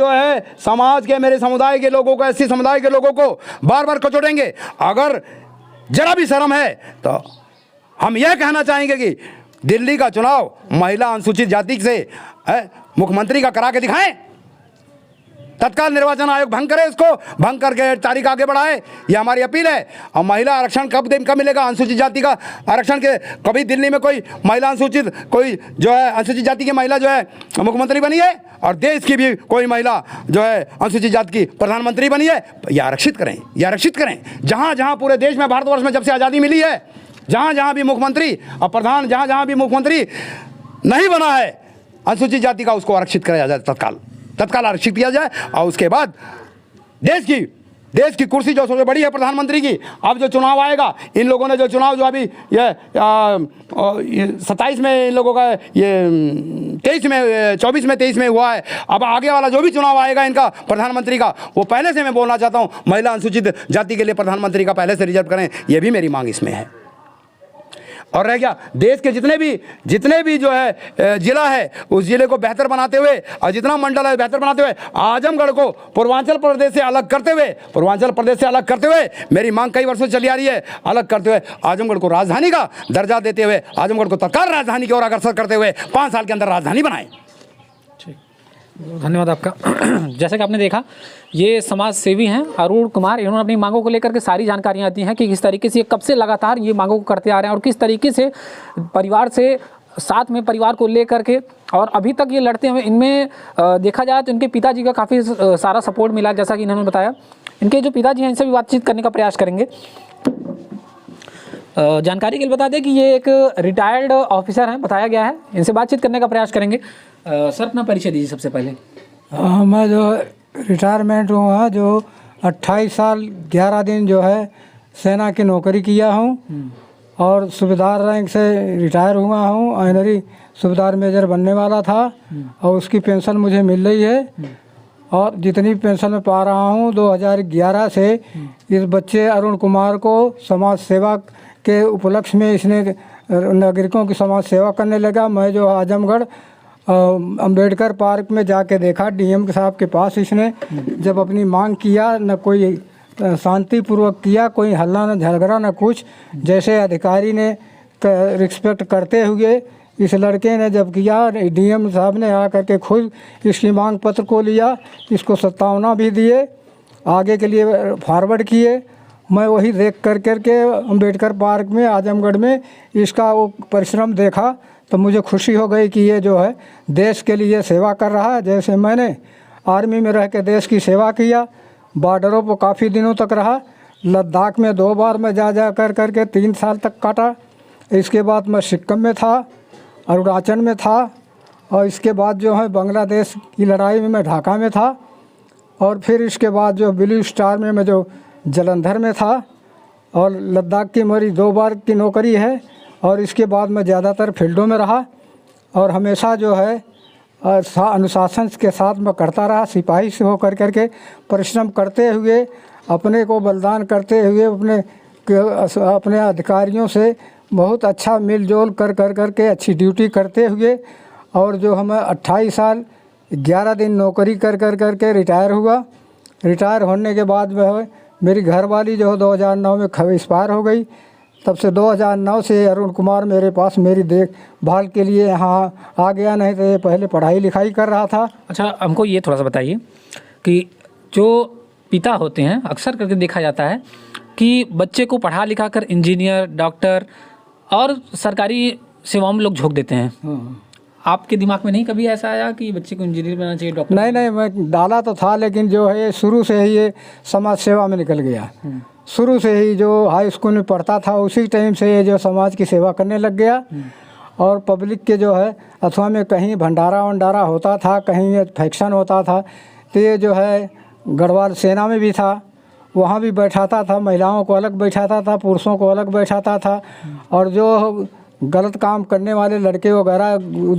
है समाज के, मेरे समुदाय के लोगों को, एससी समुदाय के लोगों को बार बार कचोटेंगे, अगर जरा भी शर्म है तो हम यह कहना चाहेंगे कि दिल्ली का चुनाव महिला अनुसूचित जाति से मुख्यमंत्री का करा के दिखाएं, तत्काल निर्वाचन आयोग भंग करे, इसको भंग करके तारीख आगे बढ़ाए, ये हमारी अपील है। और महिला आरक्षण कब मिलेगा? अनुसूचित जाति का आरक्षण के कभी दिल्ली में कोई महिला अनुसूचित जाति की महिला जो है मुख्यमंत्री बनी है, और देश की भी कोई महिला जो है अनुसूचित जाति की प्रधानमंत्री बनी है, ये आरक्षित करें। जहाँ जहाँ पूरे देश में, भारतवर्ष में जब से आज़ादी मिली है, जहाँ जहाँ भी मुख्यमंत्री और प्रधान जहाँ भी मुख्यमंत्री नहीं बना है अनुसूचित जाति का, उसको आरक्षित किया जाए, तत्काल आरक्षित किया जाए। और उसके बाद देश की कुर्सी जो सबसे बड़ी है प्रधानमंत्री की, अब जो चुनाव आएगा, इन लोगों ने जो चुनाव जो अभी ये 27 में इन लोगों का, ये 24 में 23 में हुआ है, अब आगे वाला जो भी चुनाव आएगा इनका प्रधानमंत्री का, वो पहले से मैं बोलना चाहता हूँ महिला अनुसूचित जाति के लिए प्रधानमंत्री का पहले से रिजर्व करें, ये भी मेरी मांग इसमें है। और रह गया देश के जितने भी जो है जिला है, उस जिले को बेहतर बनाते हुए, और जितना मंडल है बेहतर बनाते हुए, आजमगढ़ को पूर्वांचल प्रदेश से अलग करते हुए मेरी मांग कई वर्षों से चली आ रही है, अलग करते हुए आजमगढ़ को राजधानी का दर्जा देते हुए, आजमगढ़ को तत्काल राजधानी की ओर अग्रसर करते हुए 5 साल के अंदर राजधानी बनाए। धन्यवाद आपका। जैसे कि आपने देखा, ये समाज सेवी हैं अरुण कुमार। इन्होंने अपनी मांगों को लेकर के सारी जानकारियाँ दी हैं कि किस तरीके से ये कब से लगातार ये मांगों को करते आ रहे हैं और किस तरीके से परिवार से साथ में परिवार को लेकर के और अभी तक ये लड़ते हुए। इनमें देखा जाए तो इनके पिताजी का काफ़ी सारा सपोर्ट मिला, जैसा कि इन्होंने बताया। इनके जो पिताजी हैं इनसे भी बातचीत करने का प्रयास करेंगे। जानकारी के लिए बता दें कि ये एक रिटायर्ड ऑफिसर हैं, बताया गया है। इनसे बातचीत करने का प्रयास करेंगे। सर, अपना परिचय दीजिए सबसे पहले। मैं जो रिटायरमेंट हुआ, जो 28 साल 11 दिन जो है सेना की नौकरी किया हूँ और सूबेदार रैंक से रिटायर हुआ हूँ। ऑनरी सूबेदार मेजर बनने वाला था और उसकी पेंशन मुझे मिल रही है। और जितनी पेंशन मैं पा रहा हूँ 2011 से इस बच्चे अरुण कुमार को समाज सेवा के उपलक्ष्य में इसने नागरिकों की समाज सेवा करने लगा। मैं जो आजमगढ़ अंबेडकर पार्क में जाके देखा डीएम साहब के पास, इसने जब अपनी मांग किया न कोई शांतिपूर्वक किया, कोई हल्ला न झगड़ा न कुछ। जैसे अधिकारी ने रिस्पेक्ट करते हुए इस लड़के ने जब किया, डीएम साहब ने आकर के खुद इसकी मांग पत्र को लिया, इसको सत्तावना भी दिए, आगे के लिए फॉरवर्ड किए। मैं वही देख कर के अंबेडकर पार्क में आजमगढ़ में इसका वो परिश्रम देखा तो मुझे खुशी हो गई कि ये जो है देश के लिए सेवा कर रहा है। जैसे मैंने आर्मी में रह के देश की सेवा किया, बॉर्डरों पर काफ़ी दिनों तक रहा, लद्दाख में 2 बार मैं जा कर के 3 साल तक काटा। इसके बाद मैं सिक्किम में था, अरुणाचल में था और इसके बाद जो है बांग्लादेश की लड़ाई में मैं ढाका में था और फिर इसके बाद जो ब्लू स्टार में मैं जो जलंधर में था और लद्दाख की मेरी 2 बार की नौकरी है। और इसके बाद मैं ज़्यादातर फील्डों में रहा और हमेशा जो है अनुशासन के साथ मैं करता रहा। सिपाही से होकर करके परिश्रम करते हुए, अपने को बलिदान करते हुए, अपने अधिकारियों से बहुत अच्छा मिलजोल कर के अच्छी ड्यूटी करते हुए और जो हमें 28 साल 11 दिन नौकरी कर के रिटायर हुआ। रिटायर होने के बाद में मेरी घरवाली जो 2009 में एक्सपायर हो गई। तब से 2009 से अरुण कुमार मेरे पास मेरी देखभाल के लिए यहाँ आ गया, नहीं तो ये पहले पढ़ाई लिखाई कर रहा था। अच्छा, हमको ये थोड़ा सा बताइए कि जो पिता होते हैं अक्सर करके देखा जाता है कि बच्चे को पढ़ा लिखा कर इंजीनियर, डॉक्टर और सरकारी सेवाओं में लोग झोंक देते हैं। आपके दिमाग में नहीं कभी ऐसा आया कि बच्चे को इंजीनियर बनाना चाहिए, डॉक्टर? नहीं, मैं डाला तो था, लेकिन जो है शुरू से ही ये समाज सेवा में निकल गया। शुरू से ही जो हाई स्कूल में पढ़ता था उसी टाइम से ये जो समाज की सेवा करने लग गया। और पब्लिक के जो है अथवा में कहीं भंडारा वंडारा होता था, कहीं फंक्शन होता था, तो ये जो है गढ़वाल सेना में भी था, वहाँ भी बैठाता था। महिलाओं को अलग बैठाता था, पुरुषों को अलग बैठाता था। और जो गलत काम करने वाले लड़के वगैरह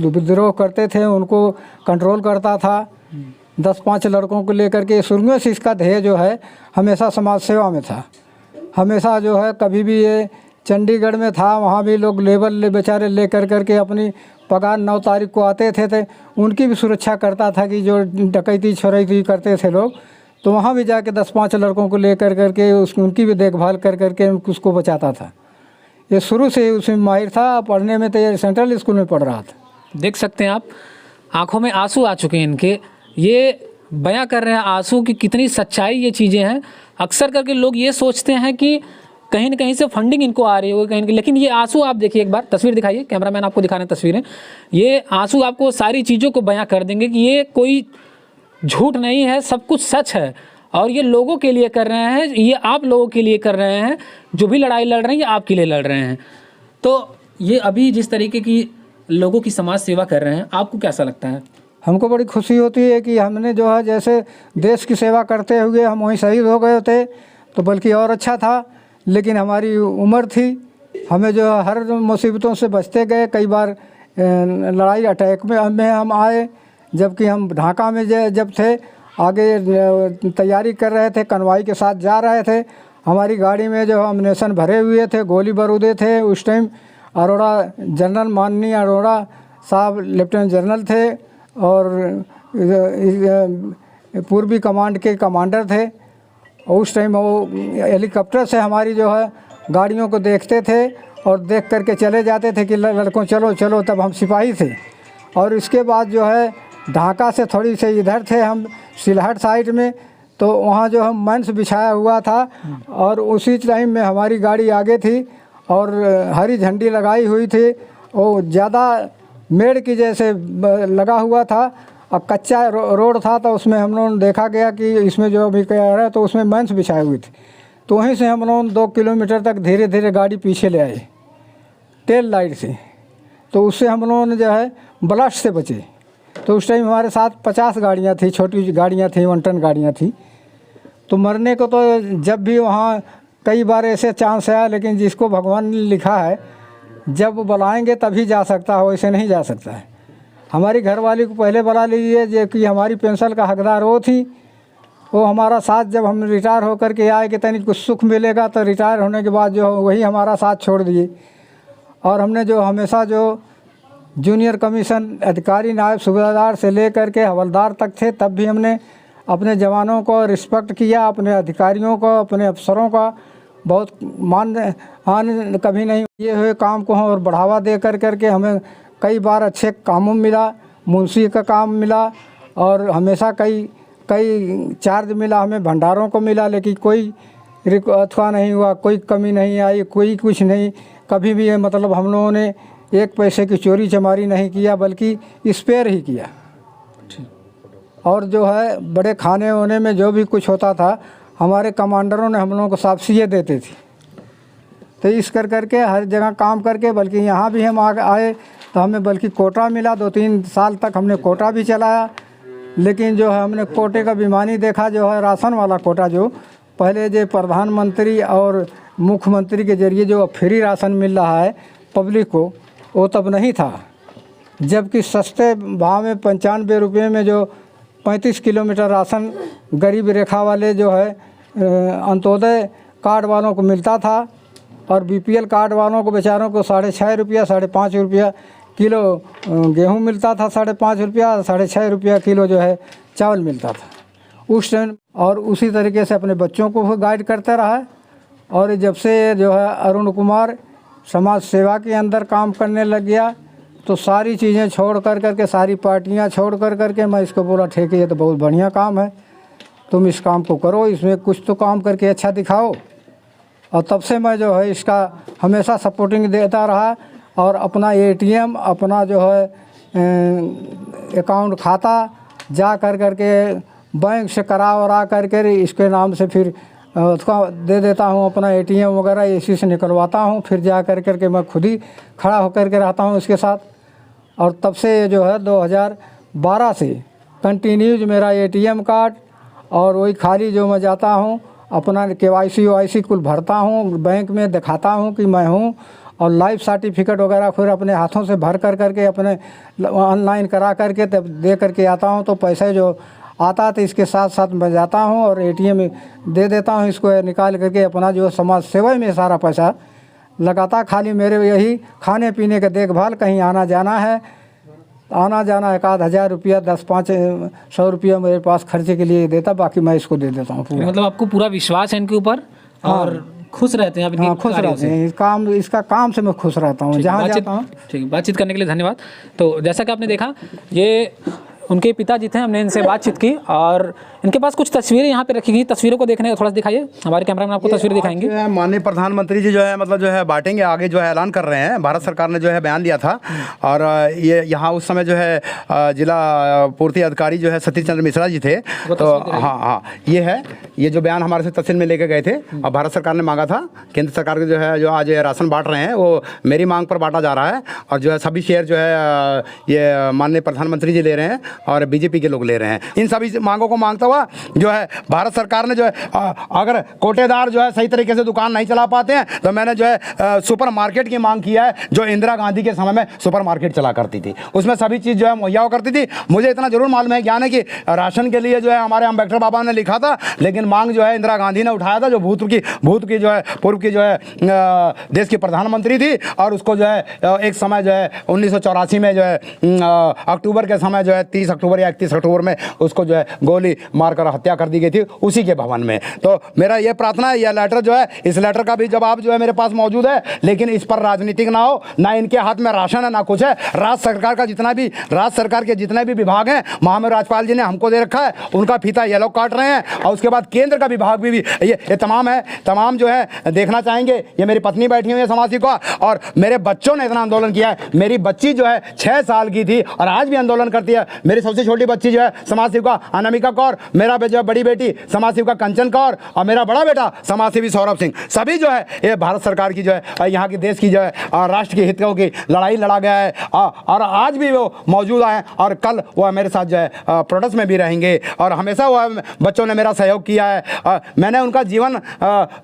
विद्रोह करते थे उनको कंट्रोल करता था। 10-5 लड़कों को लेकर के शुरू से इसका ध्येय जो है हमेशा समाज सेवा में था। हमेशा जो है कभी भी ये चंडीगढ़ में था, वहाँ भी लोग लेबर बेचारे लेकर करके अपनी पगार 9 तारीख को आते थे उनकी भी सुरक्षा करता था कि जो डकैती छोरैती करते थे लोग, तो वहाँ भी जाके 10-5 लड़कों को लेकर करके उनकी भी देखभाल करके उसको बचाता था। ये शुरू से उसमें माहिर था। पढ़ने में तो ये सेंट्रल स्कूल में पढ़ रहा था। देख सकते हैं आप, आंखों में आंसू आ चुके हैं इनके। ये बयां कर रहे हैं आंसू की कितनी सच्चाई ये चीज़ें हैं। अक्सर करके लोग ये सोचते हैं कि कहीं न कहीं से फंडिंग इनको आ रही है कहीं, लेकिन ये आंसू आप देखिए, एक बार तस्वीर दिखाइए, कैमरामैन आपको दिखा रहे हैं तस्वीरें। ये आंसू आपको सारी चीज़ों को बयां कर देंगे कि ये कोई झूठ नहीं है, सब कुछ सच है। और ये लोगों के लिए कर रहे हैं, ये आप लोगों के लिए कर रहे हैं। जो भी लड़ाई लड़ रहे हैं ये आपके लिए लड़ रहे हैं। तो ये अभी जिस तरीके की लोगों की समाज सेवा कर रहे हैं, आपको कैसा लगता है? हमको बड़ी खुशी होती है कि हमने जो है जैसे देश की सेवा करते हुए हम वहीं शहीद हो गए थे तो बल्कि और अच्छा था। लेकिन हमारी उम्र थी, हमें जो हर मुसीबतों से बचते गए। कई बार लड़ाई अटैक में हम आए, जबकि हम ढाका में जब थे, आगे तैयारी कर रहे थे, कन्वाई के साथ जा रहे थे। हमारी गाड़ी में जो अम्यूनिशन भरे हुए थे, गोली बारूदे थे। उस टाइम अरोड़ा जनरल, माननीय अरोड़ा साहब लेफ्टिनेंट जनरल थे और पूर्वी कमांड के कमांडर थे। उस टाइम वो हेलीकॉप्टर से हमारी जो है गाड़ियों को देखते थे और देख करके चले जाते थे कि लड़कों चलो चलो। तब हम सिपाही थे। और इसके बाद जो है ढाका से थोड़ी से इधर थे हम सिलहट साइड में, तो वहाँ जो हम मंच बिछाया हुआ था और उसी टाइम में हमारी गाड़ी आगे थी और हरी झंडी लगाई हुई थी। वो ज़्यादा मेड़ की जैसे लगा हुआ था और कच्चा रोड था, तो उसमें हम लोगों ने देखा गया कि इसमें जो अभी कह रहा है तो उसमें मंच बिछाई हुई थी। तो वहीं से हम लोग 2 किलोमीटर तक धीरे धीरे गाड़ी पीछे ले आए टेल लाइट से। तो उससे हम लोगों ने जो है ब्लास्ट से बचे। तो उस टाइम हमारे साथ 50 गाड़ियाँ थी, छोटी गाड़ियाँ थी, 1 टन गाड़ियाँ थी। तो मरने को तो जब भी वहाँ कई बार ऐसे चांस आया, लेकिन जिसको भगवान ने लिखा है जब बुलाएंगे तभी जा सकता है, वैसे नहीं जा सकता है। हमारी घरवाली को पहले बुला लीजिए, जो कि हमारी पेंशन का हकदार वो थी। वो हमारा साथ जब हम रिटायर होकर के आए कि तनिक कुछ सुख मिलेगा, तो रिटायर होने के बाद जो वही हमारा साथ छोड़ दिए। और हमने जो हमेशा जो जूनियर कमीशन अधिकारी, नायब सूबेदार से लेकर के हवलदार तक थे, तब भी हमने अपने जवानों को रिस्पेक्ट किया, अपने अधिकारियों को, अपने अफसरों का बहुत मान कभी नहीं ये हुए काम को और बढ़ावा दे करके हमें कई बार अच्छे कामों में मिला। मुंशी का काम मिला और हमेशा कई चार्ज मिला, हमें भंडारों को मिला, लेकिन कोई अथवा नहीं हुआ, कोई कमी नहीं आई, कोई कुछ नहीं। कभी भी मतलब हम लोगों ने 1 पैसे की चोरी चमारी नहीं किया, बल्कि स्पेयर ही किया। और जो है बड़े खाने होने में जो भी कुछ होता था, हमारे कमांडरों ने हम लोगों को सब्सिडी देते थे। तो इस करके हर जगह काम करके, बल्कि यहाँ भी हम आए तो हमें बल्कि कोटा मिला। 2-3 साल तक हमने कोटा भी चलाया, लेकिन जो है हमने कोटे का बेईमानी देखा। जो है राशन वाला कोटा, जो पहले जो प्रधानमंत्री और मुख्यमंत्री के जरिए जो फ्री राशन मिल रहा है पब्लिक को, वो तब नहीं था। जबकि सस्ते भाव में 95 रुपये में जो 35 किलोमीटर राशन गरीब रेखा वाले जो है अंत्योदय कार्ड वालों को मिलता था, और बीपीएल कार्ड वालों को बेचारों को 6.5 रुपया 5.5 रुपया किलो गेहूँ मिलता था, 5.5 रुपया 6.5 रुपया किलो जो है चावल मिलता था उस टाइम। और उसी तरीके से अपने बच्चों को भी गाइड करता रहा। और जब से जो है अरुण कुमार समाज सेवा के अंदर काम करने लग गया, तो सारी चीज़ें छोड़ करके, सारी पार्टियां छोड़ करके मैं इसको बोला, ठीक है ये तो बहुत बढ़िया काम है, तुम इस काम को करो, इसमें कुछ तो काम करके अच्छा दिखाओ। और तब से मैं जो है इसका हमेशा सपोर्टिंग देता रहा। और अपना एटीएम, अपना जो है अकाउंट खाता जा करके बैंक से करा करके इसके नाम से फिर उसका दे देता हूँ। अपना एटीएम वगैरह इसी से निकलवाता हूँ, फिर जा करके मैं खुद ही खड़ा होकर के रहता हूँ इसके साथ। और तब से जो है 2012 से कंटिन्यूज मेरा एटीएम कार्ड, और वही खाली जो मैं जाता हूँ अपना KYC कुल भरता हूँ, बैंक में दिखाता हूँ कि मैं हूँ, और लाइफ सर्टिफिकेट वगैरह फिर अपने हाथों से भर करके अपने ऑनलाइन करा करके तब दे करके आता हूँ। तो पैसे जो आता तो इसके साथ साथ मैं जाता हूँ और एटीएम में दे देता हूँ, इसको निकाल करके अपना जो समाज सेवा में सारा पैसा लगाता। खाली मेरे यही खाने पीने का देखभाल, कहीं आना जाना है 1,000 रुपया 10-500 रुपया मेरे पास खर्चे के लिए देता, बाकी मैं इसको दे देता हूँ पूरा। मतलब आपको पूरा विश्वास है इनके ऊपर और खुश रहते हैं आप इनके खुश रहते हैं। इसका काम से मैं खुश रहता हूँ जहाँ जाता हूँ। ठीक है, बातचीत करने के लिए धन्यवाद। तो जैसा कि आपने देखा, ये उनके पिताजी थे, हमने इनसे बातचीत की और इनके पास कुछ तस्वीरें यहाँ पे रखी गई। तस्वीरों को देखने का थोड़ा सा दिखाइए, हमारे कैमरामैन आपको तस्वीर दिखाएंगे। माननीय प्रधानमंत्री जी जो है मतलब जो है बांटेंगे, आगे जो है ऐलान कर रहे हैं। भारत सरकार ने जो है बयान दिया था, और ये यहाँ उस समय जो है जिला पूर्ति अधिकारी जो है सतीश चंद्र मिश्रा जी थे। तो हाँ, ये है, ये जो बयान हमारे से तहसील में लेके गए थे और भारत सरकार ने मांगा था। केंद्र सरकार के जो है जो आज राशन बांट रहे हैं, वो मेरी मांग पर बांटा जा रहा है, और जो है सभी शेयर जो है ये माननीय प्रधानमंत्री जी ले रहे हैं और बीजेपी के लोग ले रहे हैं। इन सभी मांगों को मांगता हुआ जो है भारत सरकार ने जो है अगर कोटेदार जो है सही तरीके से दुकान नहीं चला पाते हैं, तो मैंने जो है सुपर मार्केट की मांग किया है, जो इंदिरा गांधी के समय में सुपर मार्केट चला करती थी, उसमें सभी चीज़ जो है मुहैया करती थी। मुझे इतना जरूर मालूम है, ज्ञान है कि राशन के लिए जो है हमारे अम्बेडकर बाबा ने लिखा था, लेकिन मांग जो है इंदिरा गांधी ने उठाया था, जो भूत की जो है पूर्व की जो है देश की प्रधानमंत्री थी। और उसको जो है एक समय जो है 1984 में जो है अक्टूबर के समय जो है 30 अक्टूबर या 31 अक्टूबर में उसको जो है गोली मारकर हत्या कर दी गई थी उसी के भवन में। तो मेरा ये प्रार्थना है, यह लेटर जो है, इस लेटर का भी जवाब जो है मेरे पास मौजूद है, लेकिन इस पर राजनीतिक ना हो, ना इनके हाथ में राशन है ना कुछ है। राज्य सरकार का राज्य सरकार के जितने भी विभाग हैं महामहिम राज्यपाल जी ने हमको दे रखा है, उनका फीता ये लोग काट रहे हैं। और उसके बाद केंद्र का विभाग भी ये तमाम है, तमाम जो है देखना चाहेंगे। ये मेरी पत्नी बैठी हुई है समाज सेविका, और मेरे बच्चों ने इतना आंदोलन किया है। मेरी बच्ची जो है 6 साल की थी और आज भी आंदोलन करती है। मेरी सबसे छोटी बच्ची जो है समाज सेविका अनामिका कौर, मेरा जो है बड़ी बेटी समाज सेविका कंचन कौर, और मेरा बड़ा बेटा समाज सेवी सौरभ सिंह। सभी जो है ये भारत सरकार की जो है, यहाँ की देश की जो है राष्ट्र के हितों की लड़ाई लड़ा गया है, और आज भी वो मौजूद हैं, और कल वो मेरे साथ जो है प्रोटेस्ट में भी रहेंगे। और हमेशा वो बच्चों ने मेरा सहयोग किया है। मैंने उनका जीवन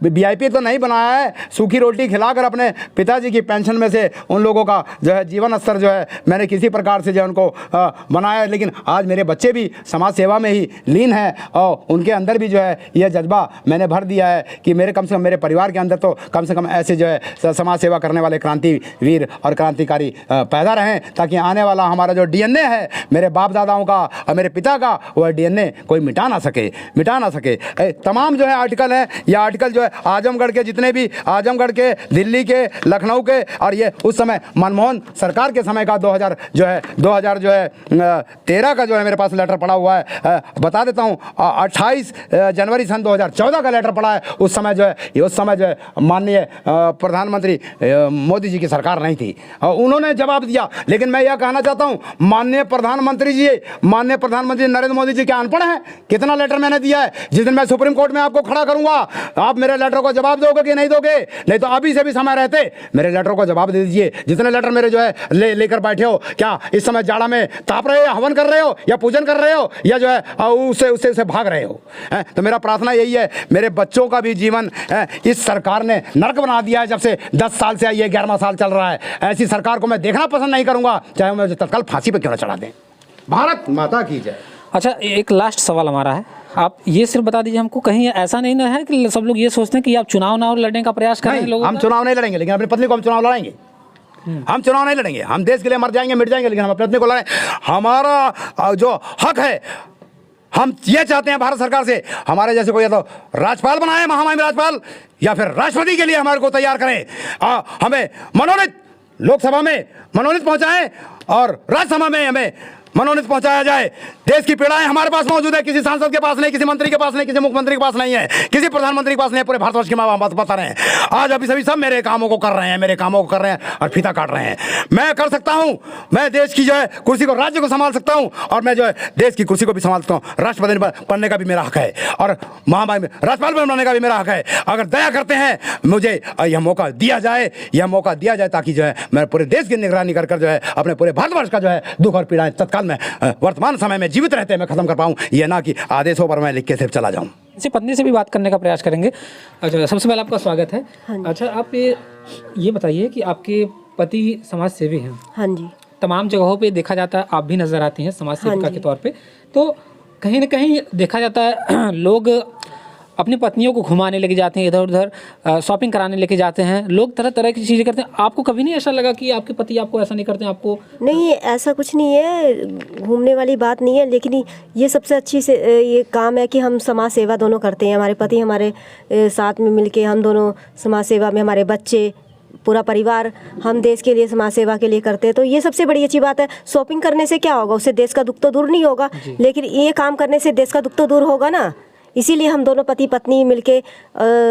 VIP तो नहीं बनाया है, सूखी रोटी खिलाकर अपने पिताजी की पेंशन में से उन लोगों का जो है जीवन स्तर जो है मैंने किसी प्रकार से जो है उनको बनाया है। लेकिन आज मेरे बच्चे भी समाज सेवा में ही लीन हैं, और उनके अंदर भी जो है यह जज्बा मैंने भर दिया है कि मेरे कम से कम मेरे परिवार के अंदर तो कम से कम ऐसे जो है समाज सेवा करने वाले क्रांतिवीर और क्रांतिकारी पैदा रहें, ताकि आने वाला हमारा जो DNA है मेरे बाप दादाओं का और मेरे पिता का, वह DNA कोई मिटा ना सके। तमाम जो है आर्टिकल हैं, यह आर्टिकल जो है आजमगढ़ के जितने भी, आजमगढ़ के, दिल्ली के, लखनऊ के, और ये उस समय मनमोहन सरकार के समय का 2013 का जो है मेरे पास लेटर पड़ा हुआ है। बता देता हूँ, 28 जनवरी सन 2014 का लेटर पड़ा है। उस समय जो है माननीय प्रधानमंत्री मोदी जी की सरकार नहीं थी, और उन्होंने जवाब दिया। लेकिन मैं यह कहना चाहता हूँ, माननीय प्रधानमंत्री नरेंद्र मोदी जी क्या अनपढ़ हैं? कितना लेटर मैंने दिया है। जिस दिन मैं सुप्रीम कोर्ट में आपको खड़ा करूंगा, आप मेरे लेटर को जवाब दोगे कि नहीं दोगे? नहीं तो अभी से भी समय रहते मेरे लेटर को जवाब दे दीजिए। जितने लेटर मेरे जो है लेकर बैठे हो, क्या इस समय जाड़ा में ताप रहे हो, हवन कर रहे हो, या पूजन कर रहे हो, या जो है उससे भाग रहे हो? तो मेरा प्रार्थना यही है, मेरे बच्चों का भी जीवन इस सरकार ने नर्क बना दिया है। जब से 10 साल से ये 11वां साल चल रहा है, ऐसी सरकार को मैं देखना पसंद नहीं करूंगा, चाहे मुझे तत्काल फांसी पे क्यों ना चढ़ा दें। भारत माता की जय। अच्छा, एक लास्ट सवाल हमारा है, आप ये सिर्फ बता दीजिए हमको, कहीं ऐसा नहीं ना है कि सब लोग ये सोचते हैं कि आप चुनाव लड़ने का प्रयास कर रहे हैं? हम चुनाव नहीं लड़ेंगे, लेकिन अपनी पत्नी को हम चुनाव लड़ाएंगे। हम चुनाव नहीं लड़ेंगे, हम देश के लिए मर जाएंगे, मिट जाएंगे, लेकिन हम अपनी पत्नी को लड़ें। हमारा जो हक है, हम ये चाहते हैं भारत सरकार से, हमारे जैसे कोई या तो राज्यपाल बनाए, महामहिम राज्यपाल, या फिर राष्ट्रपति के लिए हमारे को तैयार करें। हमें मनोनीत लोकसभा में मनोनीत पहुंचाएं, और राज्यसभा में हमें मनोनीत पहुंचाया जाए। देश की पीड़ाएं हमारे पास मौजूद है, किसी सांसद के पास नहीं, किसी मंत्री के पास नहीं, किसी मुख्यमंत्री के पास नहीं है, किसी प्रधानमंत्री के पास नहीं है। पूरे भारतवर्ष की बात बता रहे हैं। आज अभी सभी सब मेरे कामों को कर रहे हैं, और फीता काट रहे हैं। मैं कर सकता हूं, मैं देश की जो है कुर्सी को, राज्य को संभाल सकता हूं, और मैं जो है देश की कुर्सी को भी संभाल सकता हूं। राष्ट्रपति बनने का भी मेरा हक है, और महामहिम राज्यपाल बनने का भी मेरा हक है। अगर दया करते हैं, मुझे यह मौका दिया जाए, ताकि जो है मैं पूरे देश की निगरानी कर जो है अपने पूरे भारतवर्ष का जो है दुख और पीड़ाएं तत्काल में वर्तमान समय में जीवित रहते मैं खत्म कर पाऊं, ये ना कि आदेशों पर मैं लिख के सिर्फ चला जाऊं। इसी पत्नी से भी बात करने का प्रयास करेंगे। अच्छा, सबसे पहले आपका स्वागत है। अच्छा, आप ये बताइए कि आपके पति समाज सेवी हैं। हाँ जी। तमाम जगहों पे देखा जाता है, आप भी नजर आती हैं समाज सेविका के तौर पे, तो कहीं ना कहीं देखा जाता है लोग अपनी पत्नियों को घुमाने लेके जाते हैं, इधर उधर शॉपिंग कराने लेके जाते हैं, लोग तरह तरह की चीज़ें करते हैं। आपको कभी नहीं ऐसा लगा कि आपके पति आपको ऐसा नहीं करते हैं? आपको नहीं, ऐसा कुछ नहीं है, घूमने वाली बात नहीं है, लेकिन ये सबसे अच्छी से ये काम है कि हम समाज सेवा दोनों करते हैं। हमारे पति हमारे साथ में मिलके हम दोनों समाज सेवा में, हमारे बच्चे, पूरा परिवार, हम देश के लिए समाज सेवा के लिए करते हैं। तो ये सबसे बड़ी अच्छी बात है। शॉपिंग करने से क्या होगा, उससे देश का दुख तो दूर नहीं होगा, लेकिन ये काम करने से देश का दुख तो दूर होगा ना। इसीलिए हम दोनों पति पत्नी मिलके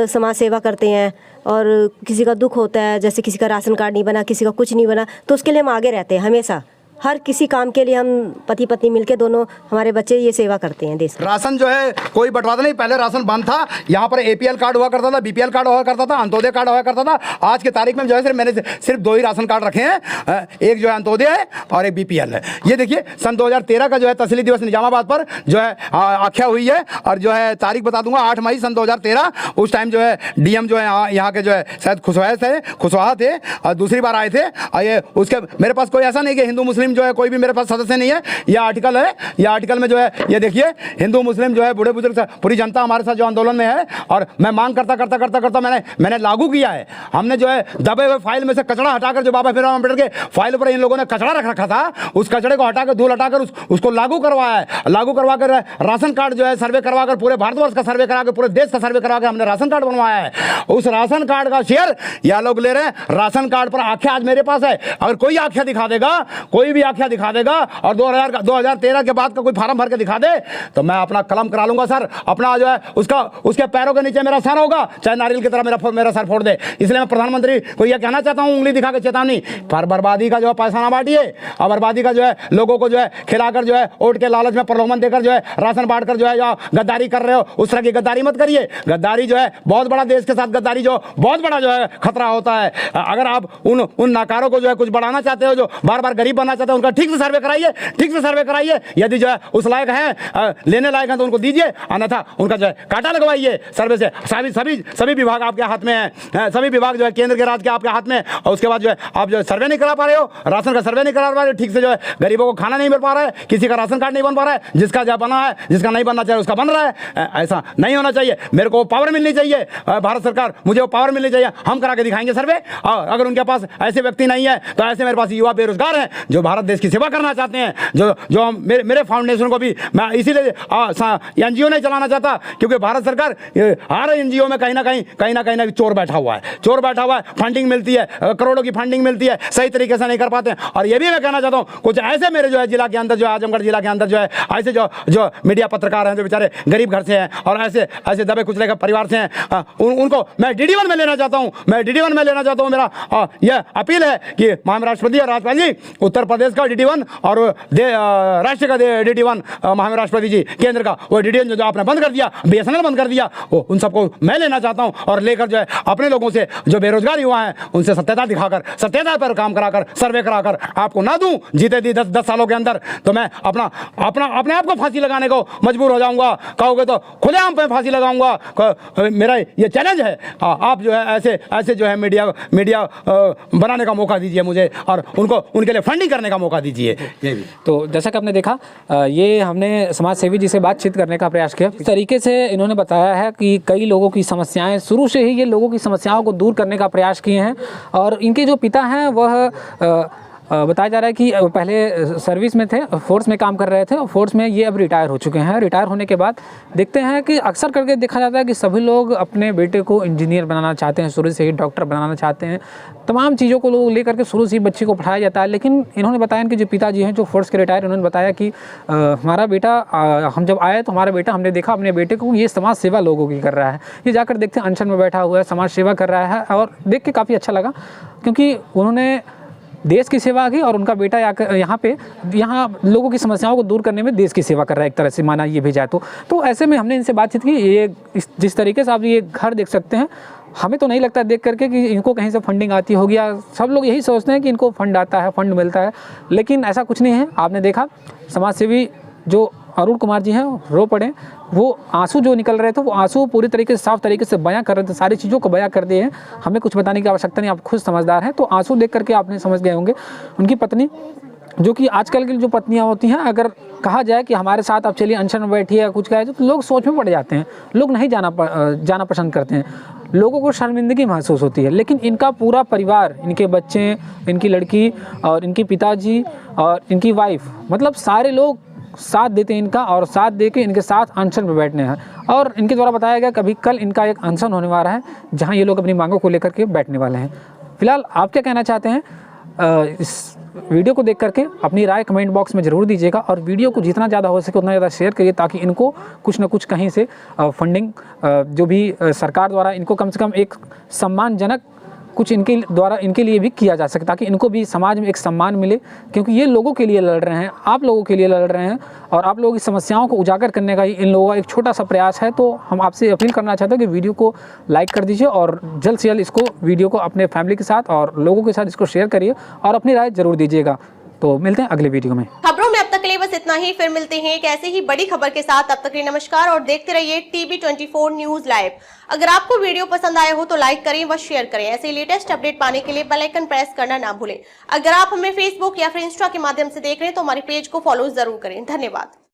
समाज सेवा करते हैं। और किसी का दुख होता है, जैसे किसी का राशन कार्ड नहीं बना, किसी का कुछ नहीं बना, तो उसके लिए हम आगे रहते हैं हमेशा। हर किसी काम के लिए हम पति पत्नी मिलके दोनों, हमारे बच्चे ये सेवा करते हैं देश। राशन जो है कोई बंटवाता नहीं, पहले राशन बंद था। यहाँ पर APL कार्ड हुआ करता था, BPL कार्ड हुआ करता था, अंत्योदय कार्ड हुआ करता था। आज के तारीख में जो है मैंने सिर्फ 2 ही राशन कार्ड रखे हैं, एक जो है अंत्योदय है और एक BPL है। ये देखिए, सन 2013 का जो है तहसीली दिवस निजामाबाद पर जो है आख्या हुई है, और जो है तारीख बता दूंगा, 8 मई सन 2013। उस टाइम जो है DM जो है यहाँ के जो है शायद खुशवाहा थे, और दूसरी बार आए थे। और ये उसके मेरे पास कोई ऐसा नहीं कि हिंदू मुस्लिम मुस्लिम जो है कोई भी मेरे पास सदस्य नहीं है। यह आर्टिकल है, यह आर्टिकल में जो है ये देखिए, हिंदू मुस्लिम जो है बूढ़े बुजुर्ग पूरी जनता हमारे साथ जो आंदोलन में है, और मैं मांग करता मैंने लागू किया है। हमने जो है दबे हुए फाइल में से कचरा हटाकर, जो बाबा भीमराव अम्बेडकर के फाइल पर इन लोगों ने कचरा रख रखा था, उस कचरे को हटाकर, धूल हटाकर उसको लागू करवाया है। लागू करवाकर राशन कार्ड जो है सर्वे करवाकर, पूरे भारतवर्ष का सर्वे करा के, पूरे देश का सर्वे करा के हमने राशन कार्ड बनवाया है। उस राशन कार्ड का शेयर यह लोग ले रहे हैं। राशन कार्ड पर आख्या आज मेरे पास है। अगर कोई आख्या दिखा देगा, कोई भी आख्या दिखा देगा और 2013 के बाद का कोई फार्म भर के दिखा दे, तो मैं अपना कलम करा लूंगा सर। अपना जो है उसके पैरों के नीचे मेरा सर होगा, चाहे नारियल की तरह मेरा सर फोड़ दे। इसलिए मैं प्रधानमंत्री को यह कहना चाहता हूं, उंगली दिखा के चेतावनी, पर बर्बादी का जो है पैसा ना बांटिए, और बर्बादी का जो है लोगों को जो है खिलाकर, जो है वोट के लालच में प्रलोभन देकर जो है राशन बांटकर जो है या गद्दारी कर रहे हो, उस तरह की गद्दारी मत करिए। गद्दारी जो है बहुत बड़ा, देश के साथ गद्दारी जो बहुत बड़ा जो है खतरा होता है। अगर आप उन नाकारों को जो है कुछ बढ़ाना चाहते हो, जो बार बार गरीब बनना चाहते हो, उनका ठीक से सर्वे कराइए, ठीक से सर्वे कराइए। यदि जो है उस लायक है, लेने लायक है, तो उनको दीजिए, अन्यथा उनका जो है काटा लगवाइए सर्वे से। सभी विभाग आपके हाथ में है, सभी विभाग जो है केंद्र के राज के आपके हाथ में। और उसके बाद जो है आप जो है सर्वे नहीं करा पा रहे हो, राशन का सर्वे नहीं करा पा रहे हो, ठीक से जो है गरीबों को खाना नहीं मिल पा रहा है, किसी का राशन कार्ड नहीं बन पा रहा है, जिसका जो बना है, जिसका नहीं बनना चाहिए उसका बन रहा है। ऐसा नहीं होना चाहिए। मेरे को पावर मिलनी चाहिए, भारत सरकार मुझे वो पावर मिलनी चाहिए। हम करा के दिखाएंगे सर्वे। और अगर उनके पास ऐसे व्यक्ति नहीं है, तो ऐसे मेरे पास युवा बेरोजगार हैं जो भारत देश की सेवा करना चाहते हैं, जो मेरे फाउंडेशन को भी मैं इसीलिए एनजीओ नहीं चलाना चाहता, क्योंकि भारत सरकार हर एनजीओ में कहीं ना कहीं चोर बैठा हुआ है। चोर बैठा हुआ है, फंडिंग मिलती है, करोड़ों की फंडिंग मिलती है, सही तरीके से नहीं कर पाते। और ये भी मैं कहना चाहता हूँ, कुछ ऐसे मेरे जो है जिला के अंदर, जो आजमगढ़ जिला के अंदर जो है ऐसे जो मीडिया पत्रकार हैं, जो बेचारे गरीब घर से हैं और ऐसे दबे कुचले के परिवार से हैं, उनको मैं DD1 में लेना चाहता हूँ। मैं DD1 में लेना चाहता हूँ। मेरा यह अपील है कि माननीय राष्ट्रपति और राज्यपाल जी, उत्तर प्रदेश का DD1 और राष्ट्र का DD1, माननीय राष्ट्रपति जी केंद्र का वो DD1 जो आपने बंद कर दिया, BSNL बंद कर दिया, वो उन सबको मैं लेना चाहता हूँ। और लेकर जो है अपने लोगों से, जो बेरोजगार युवा हैं, उनसे सत्यता दिखाकर, सत्यता पर काम कराकर, सर्वे कराकर आपको ना दूं जीते दी 10 सालों के अंदर, तो मैं अपने आप को फांसी लगाने को मजबूर हो जाऊंगा। कहोगे तो खुलेआम पे फांसी लगाऊंगा। मेरा ये चैलेंज है। आप जो है ऐसे जो है मीडिया बनाने का मौका दीजिए मुझे, और उनके लिए फंडिंग करने का मौका दीजिए। ये भी तो जैसा कि आपने देखा, ये हमने समाज सेवी जी से बातचीत करने का प्रयास किया। इस तरीके से इन्होंने बताया है कि कई लोगों की समस्याएं, शुरू से ही ये लोगों की समस्याओं को दूर करने का प्रयास किए हैं। और इनके जो पिता हैं वह बताया जा रहा है कि पहले सर्विस में थे, फोर्स में काम कर रहे थे, और फोर्स में ये अब रिटायर हो चुके हैं। रिटायर होने के बाद देखते हैं कि अक्सर करके देखा जाता है कि सभी लोग अपने बेटे को इंजीनियर बनाना चाहते हैं, शुरू से ही डॉक्टर बनाना चाहते हैं, तमाम चीज़ों को लोग लेकर के शुरू से ही बच्चे को पढ़ाया जाता है। लेकिन इन्होंने बताया कि जो पिताजी हैं, जो फोर्स के रिटायर, उन्होंने बताया कि हमारा बेटा, हम जब आए तो हमारा बेटा, हमने देखा अपने बेटे को ये समाज सेवा लोगों की कर रहा है। ये जाकर देखते हैं अनशन में बैठा हुआ है, समाज सेवा कर रहा है, और देख के काफ़ी अच्छा लगा, क्योंकि उन्होंने देश की सेवा की और उनका बेटा यहाँ लोगों की समस्याओं को दूर करने में देश की सेवा कर रहा है, एक तरह से माना ये भी जाए तो ऐसे में हमने इनसे बातचीत की। ये जिस तरीके से आप ये घर देख सकते हैं, हमें तो नहीं लगता देख करके कि इनको कहीं से फंडिंग आती होगी, या सब लोग यही सोचते हैं कि इनको फंड आता है, फंड मिलता है, लेकिन ऐसा कुछ नहीं है। आपने देखा समाज सेवी जो अरुण कुमार जी हैं रो पड़े, वो आंसू जो निकल रहे थे, वो आंसू पूरी तरीके से साफ तरीके से बयां कर रहे थे, सारी चीज़ों को बयां कर दिए हैं। हमें कुछ बताने की आवश्यकता नहीं, आप खुद समझदार हैं। तो आंसू देख करके आपने समझ गए होंगे। उनकी पत्नी, जो कि आजकल की जो पत्नियां होती हैं, अगर कहा जाए कि हमारे साथ आप चलिए अनशन में बैठिए या कुछ कहे तो लोग सोच में पड़ जाते हैं, लोग नहीं जाना पसंद करते हैं, लोगों को शर्मिंदगी महसूस होती है। लेकिन इनका पूरा परिवार, इनके बच्चे, इनकी लड़की और इनके पिताजी और इनकी वाइफ, मतलब सारे लोग साथ देते हैं इनका, और साथ दे के इनके साथ अनशन में बैठने हैं। और इनके द्वारा बताया गया कभी कल इनका एक अनशन होने वाला है, जहां ये लोग अपनी मांगों को लेकर के बैठने वाले हैं। फिलहाल आप क्या कहना चाहते हैं इस वीडियो को देख करके अपनी राय कमेंट बॉक्स में ज़रूर दीजिएगा, और वीडियो को जितना ज़्यादा हो सके उतना ज़्यादा शेयर करिए, ताकि इनको कुछ ना कुछ कहीं से फंडिंग जो भी सरकार द्वारा इनको कम से कम एक सम्मानजनक कुछ इनके द्वारा इनके लिए भी किया जा सके, ताकि इनको भी समाज में एक सम्मान मिले, क्योंकि ये लोगों के लिए लड़ रहे हैं, आप लोगों के लिए लड़ रहे हैं, और आप लोगों की समस्याओं को उजागर करने का इन लोगों का एक छोटा सा प्रयास है। तो हम आपसे अपील करना चाहते हैं कि वीडियो को लाइक कर दीजिए, और जल्द से जल्द इसको वीडियो को अपने फैमिली के साथ और लोगों के साथ इसको शेयर करिए, और अपनी राय ज़रूर दीजिएगा। तो मिलते हैं अगले वीडियो में। खबरों में अब तक के लिए बस इतना ही, फिर मिलते हैं एक ऐसे ही बड़ी खबर के साथ। तब तक के लिए नमस्कार और देखते रहिए टीवी 24 न्यूज लाइव। अगर आपको वीडियो पसंद आया हो तो लाइक करें व शेयर करें। ऐसे लेटेस्ट अपडेट पाने के लिए बेल आइकन प्रेस करना ना भूलें। अगर आप हमें फेसबुक या फिर इंस्टा के माध्यम से देख रहे हैं तो हमारे पेज को फॉलो जरूर करें। धन्यवाद।